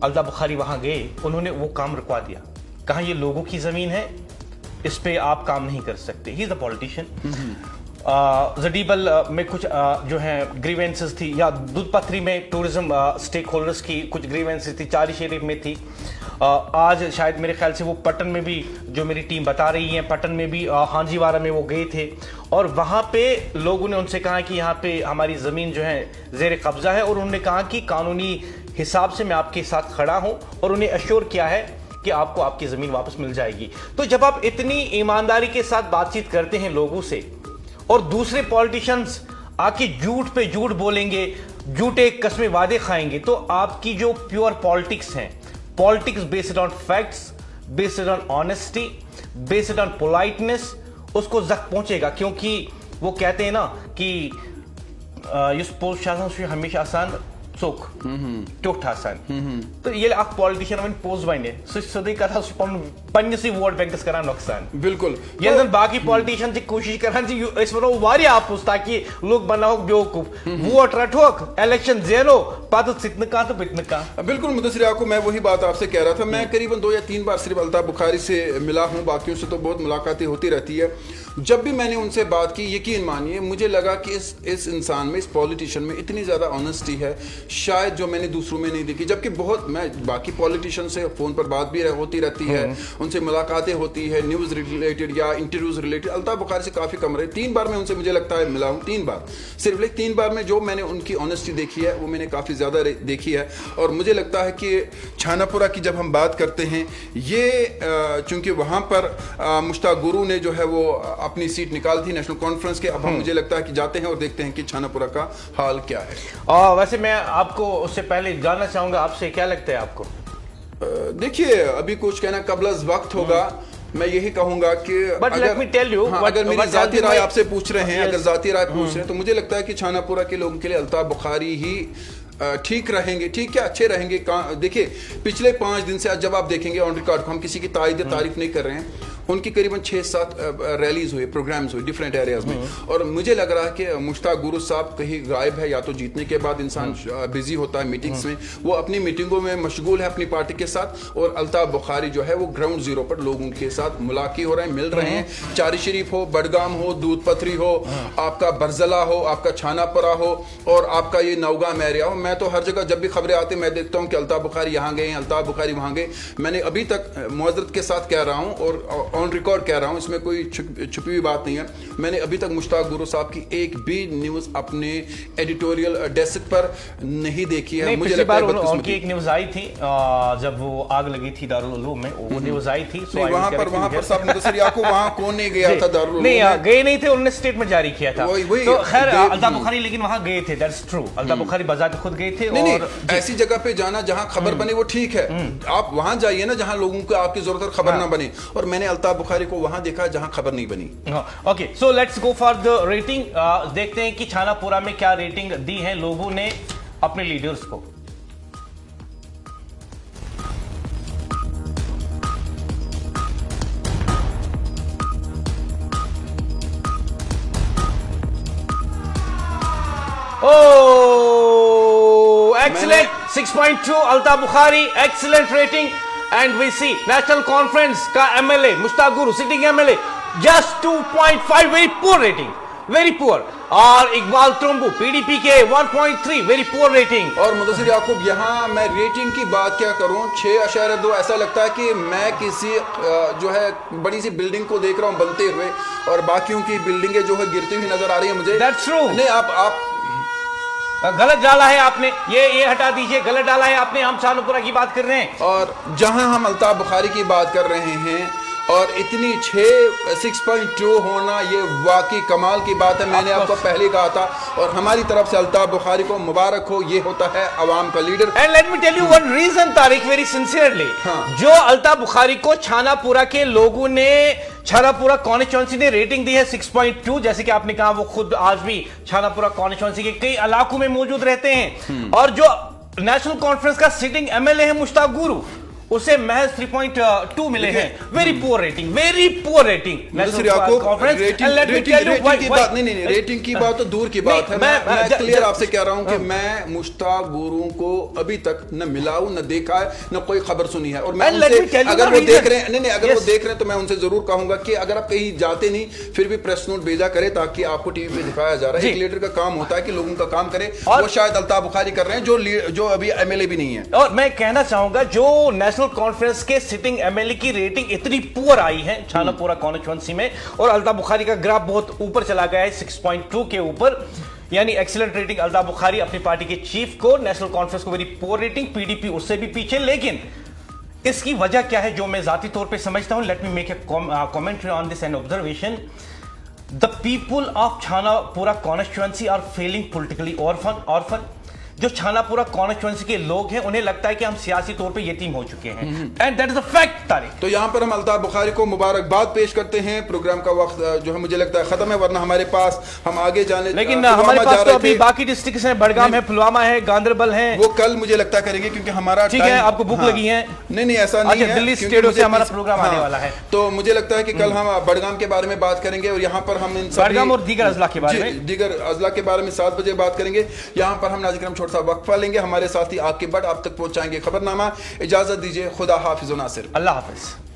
Speaker 2: अल्ताफ बुखारी वहां गए, उन्होंने वो काम रुकवा दिया, कहा ये लोगों की जमीन है, इस पे आप काम नहीं कर सकते। He is the politician. Zadibal में कुछ जो है ग्रीवेंसेस थी, या दूधपथरी में टूरिज्म स्टेक होल्डर्स की कुछ ग्रीवेंसेस थी, चारी शरीफ में थी। आज शायद मेरे ख्याल से वो पटन में भी, जो मेरी टीम बता रही है, पटन में भी हांजीवारा में वो गए थे, और वहाँ पे लोगों ने उनसे कहा कि यहाँ पे हमारी ज़मीन जो है ज़ेर कब्जा है, और उन्होंने कहा कि कानूनी हिसाब से मैं आपके साथ खड़ा हूँ, और उन्हें अश्योर किया है कि आपको आपकी ज़मीन वापस मिल जाएगी। तो जब आप इतनी ईमानदारी के साथ बातचीत करते हैं लोगों से, और दूसरे पॉलिटिशियंस आके झूठ पे झूठ बोलेंगे, झूठे कस्में वादे खाएंगे, तो आपकी जो प्योर पॉलिटिक्स हैं, politics based on facts, based on honesty, based on politeness, उसको जख्म पहुंचेगा। क्योंकि वो कहते हैं ना कि युस पोस्ट शासन हमेशा आसान चोक टोट तो ये अख पॉलिटिशियन वन पोज वन सोदी कथा पन्नसी वोट बैंकस करान नुकसान
Speaker 1: बिल्कुल
Speaker 2: ये बाकी पॉलिटिशियन कोशिश करान वो वारिया आपुस ताकि लोग बनाओ बेवकूफ वोट रटोक इलेक्शन जेनो पत सित का तो बित का।
Speaker 1: बिल्कुल मुदस्सिर याकूब, मैं वही बात आपसे कह रहा था। मैं करीबन 2 या 3 बार सिर्फ अल्ताफ बुखारी से मिला हूँ, बाकियों से तो बहुत मुलाकातें होती रहती है। जब भी मैंने उनसे बात की, यकीन मानिए मुझे लगा कि इस इंसान में, इस पॉलिटिशियन में इतनी ज़्यादा ऑनेस्टी है शायद जो मैंने दूसरों में नहीं देखी। जबकि बहुत मैं बाकी पॉलिटिशियन से फ़ोन पर बात भी होती रहती है, उनसे मुलाकातें होती है न्यूज़ रिलेटेड या इंटरव्यूज़ रिलेटेड। अल्ताफ बुखारी से काफ़ी कम रहे। 3 बार मैं उनसे मुझे लगता है मिला हूँ, 3 बार सिर्फ। लेकिन 3 बार में जो मैंने उनकी ऑनेस्टी देखी है वो मैंने काफ़ी ज़्यादा देखी है। और मुझे लगता है कि छानापुरा की जब हम बात करते हैं, ये चूँकि वहाँ पर मुश्ताक गुरू ने जो है वो अपनी सीट निकाल थी नेशनल कॉन्फ्रेंस के। अब हम मुझे लगता है कि जाते हैं और देखते हैं कि छानापुरा का हाल क्या है।
Speaker 2: वैसे मैं आपको उससे पहले जानना चाहूंगा, आपसे क्या लगता है आपको?
Speaker 1: देखिए, अभी कुछ कहना कबल वक्त होगा। मैं यही कहूंगा कि अगर मेरी जाती राय आपसे पूछ रहे हैं, अगर जाती राय पूछ रहे हैं, तो मुझे लगता है कि छानापुरा के लोगों के लिए अल्ताफ बुखारी ही ठीक रहेंगे। ठीक क्या, अच्छे रहेंगे। देखिए, पिछले 5 दिन से जब आप देखेंगे ऑन रिकॉर्ड को, हम किसी की तारीफ नहीं कर रहे हैं, उनकी करीबन 6-7 रैलीज हुई, प्रोग्राम्स हुए डिफरेंट एरियाज में। और मुझे लग रहा है कि मुश्ताक गुरू साहब कहीं गायब है, या तो जीतने के बाद इंसान बिजी होता है मीटिंग्स में, वो अपनी मीटिंगों में मशगूल है अपनी पार्टी के साथ। और अल्ताफ बुखारी जो है वो ग्राउंड जीरो पर लोगों के साथ मुलाकी हो रहे हैं, मिल रहे हैं। चारी शरीफ हो, बडगाम हो, दूध पथरी हो, आपका बरजला हो, आपका छानापुरा हो, और आपका ये नौगाम एरिया हो। मैं तो हर जगह जब भी खबरें आती मैं देखता हूँ कि अल्ताफ बुखारी यहाँ गए, अल्ताफ बुखारी वहाँ गए। मैंने अभी तक मुआज़रत के साथ कह रहा हूँ और ऑन रिकॉर्ड कह रहा हूं, इसमें कोई छुपी हुई बात नहीं है, मैंने अभी तक मुश्ताक गुरू साहब की एक भी न्यूज़ अपने एडिटोरियल डेस्क पर नहीं देखी है। मुझे लगता है
Speaker 2: उनकी एक न्यूज़ आई थी जब वो आग लगी थी दारुल उलूम में, वो न्यूज़ आई थी।
Speaker 1: वहां पर साहब मुदस्सिर याकूब वहां कौन नहीं गया था दारुल उलूम में?
Speaker 2: नहीं गए नहीं थे, उन्होंने स्टेटमेंट जारी किया था। तो खैर अल्ताफ बुखारी लेकिन वहां गए थे, दैट्स ट्रू। अल्ताफ बुखारी बाज़ात खुद गए थे। और
Speaker 1: ऐसी जगह पे जाना जहां खबर बने वो ठीक है, आप वहां जाइए ना जहां लोगों को आपकी जरूरत है, खबर ना बने। और मैंने अल्ताफ बुखारी को वहां देखा जहां खबर नहीं बनी।
Speaker 2: Okay, so let's go for the rating. देखते हैं कि छानापुरा में क्या रेटिंग दी है लोगों ने अपने लीडर्स को। Oh, excellent. 6.2 Altaf Bukhari, excellent rating. And we see national conference का MLA Mushtaq Guru, sitting MLA, just 2.5, very poor rating, very poor. और इकबाल त्रोम्बू पीडीपी के 1.3, वेरी पुअर रेटिंग।
Speaker 1: और मुदस्सिर याकूब, यहाँ मैं रेटिंग की बात क्या करूँ, 6.2। ऐसा लगता है कि मैं किसी जो है बड़ी सी बिल्डिंग को देख रहा हूँ बनते हुए, और बाकियों की बिल्डिंगें जो है गिरती हुई नजर आ रही है मुझे।
Speaker 2: That's true.
Speaker 1: नहीं, आप
Speaker 2: गलत डाला है आपने, ये हटा दीजिए, गलत डाला है आपने। हम छानापुरा की बात कर रहे हैं,
Speaker 1: और जहां हम अल्ताफ बुखारी की बात कर रहे हैं, और इतनी 6.2 होना ये वाकई कमाल की बात है। मैंने आपको पहले कहा था, और हमारी तरफ से अल्ताफ बुखारी को मुबारक हो, ये होता है अवाम का leader.
Speaker 2: And let me tell you one reason Tariq, very sincerely, जो अल्ताफ बुखारी को छानापुरा के लोगों ने, छानापुरा कॉन्स्टिट्यूएंसी ने रेटिंग दी है 6.2। जैसे कि आपने कहा वो खुद आज भी छानापुरा कॉन्स्टिट्यूएंसी के कई इलाकों में मौजूद रहते हैं। और जो नेशनल कॉन्फ्रेंस का सिटिंग एमएलए है मुश्ताक गुरू, उसे महज 3.2 मिले हैं। Very poor rating, very poor rating.
Speaker 1: Rating की बात तो दूर की बात है। मैं क्लियर आपसे कह रहा हूं कि मैं मुश्ताक गुरू को अभी तक न मिला हूं, न देखा है, न कोई खबर सुनी है। और मैं उनसे, अगर वो देख रहे हैं, नहीं, अगर वो देख रहे हैं तो मैं उनसे जरूर कहूंगा कि अगर आप कहीं जाते नहीं, फिर भी प्रेस नोट भेजा करे ताकि आपको टीवी पे दिखाया जा रहा है। एक लीडर का काम होता है कि लोगों का काम करे, वो शायद अल्ताफ बुखारी कर रहे हैं, जो अभी एमएलए भी नहीं है।
Speaker 2: और मैं कहना चाहूंगा, जो नेशनल कॉन्फ्रेंस के सिटिंग एमएलए की रेटिंग इतनी पुअर आई है छानापुरा कॉन्स्टिट्यूएंसी में, और अल्ताफ बुखारी का ग्राफ बहुत ऊपर चला गया है 6.2 के ऊपर, यानी एक्सीलेंट रेटिंग अल्ताफ बुखारी अपनी पार्टी के चीफ को, नेशनल कॉन्फ्रेंस को वेरी पुअर रेटिंग, पीडीपी उससे भी पीछे। लेकिन इसकी वजह क्या है जो मैं जाती तौर पे समझता हूं, let me make a commentary on this and observation. The people of Chanapora constituency are feeling politically orphan. जो छानापुरा कॉन्स्टिट्यूंसी के लोग हैं उन्हें लगता है कि हम सियासी तौर पे यतीम हो चुके हैं, and that is a fact. Tariq,
Speaker 1: तो यहाँ पर हम अल्ताफ बुखारी को मुबारकबाद पेश करते हैं। प्रोग्राम का वक्त जो है मुझे लगता है खत्म है, वरना हमारे पास हम आगे जाने,
Speaker 2: लेकिन हमारे पास तो अभी बाकी डिस्ट्रिक्ट्स हैं, बड़गाम है, पुलवामा है, गांधरबल है,
Speaker 1: वो कल मुझे लगता करेंगे क्योंकि हमारा
Speaker 2: ठीक है। आपको भूख लगी है?
Speaker 1: नहीं ऐसा नहीं है,
Speaker 2: दिल्ली स्टेडियो से हमारा प्रोग्राम आने वाला है,
Speaker 1: तो मुझे लगता है कि कल हम बड़गाम के बारे में बात करेंगे और यहाँ पर हम इन
Speaker 2: बड़गाम और दीगर अजला के बारे में,
Speaker 1: दीगर अजला के बारे में 7 बजे बात करेंगे। यहाँ पर हम नाज़रीन छोटा सा वक्फा लेंगे, हमारे साथी आके बट आप तक पहुंचाएंगे खबरनामा। इजाजत दीजिए, खुदा हाफिज़ नासिर,
Speaker 2: अल्लाह हाफिज।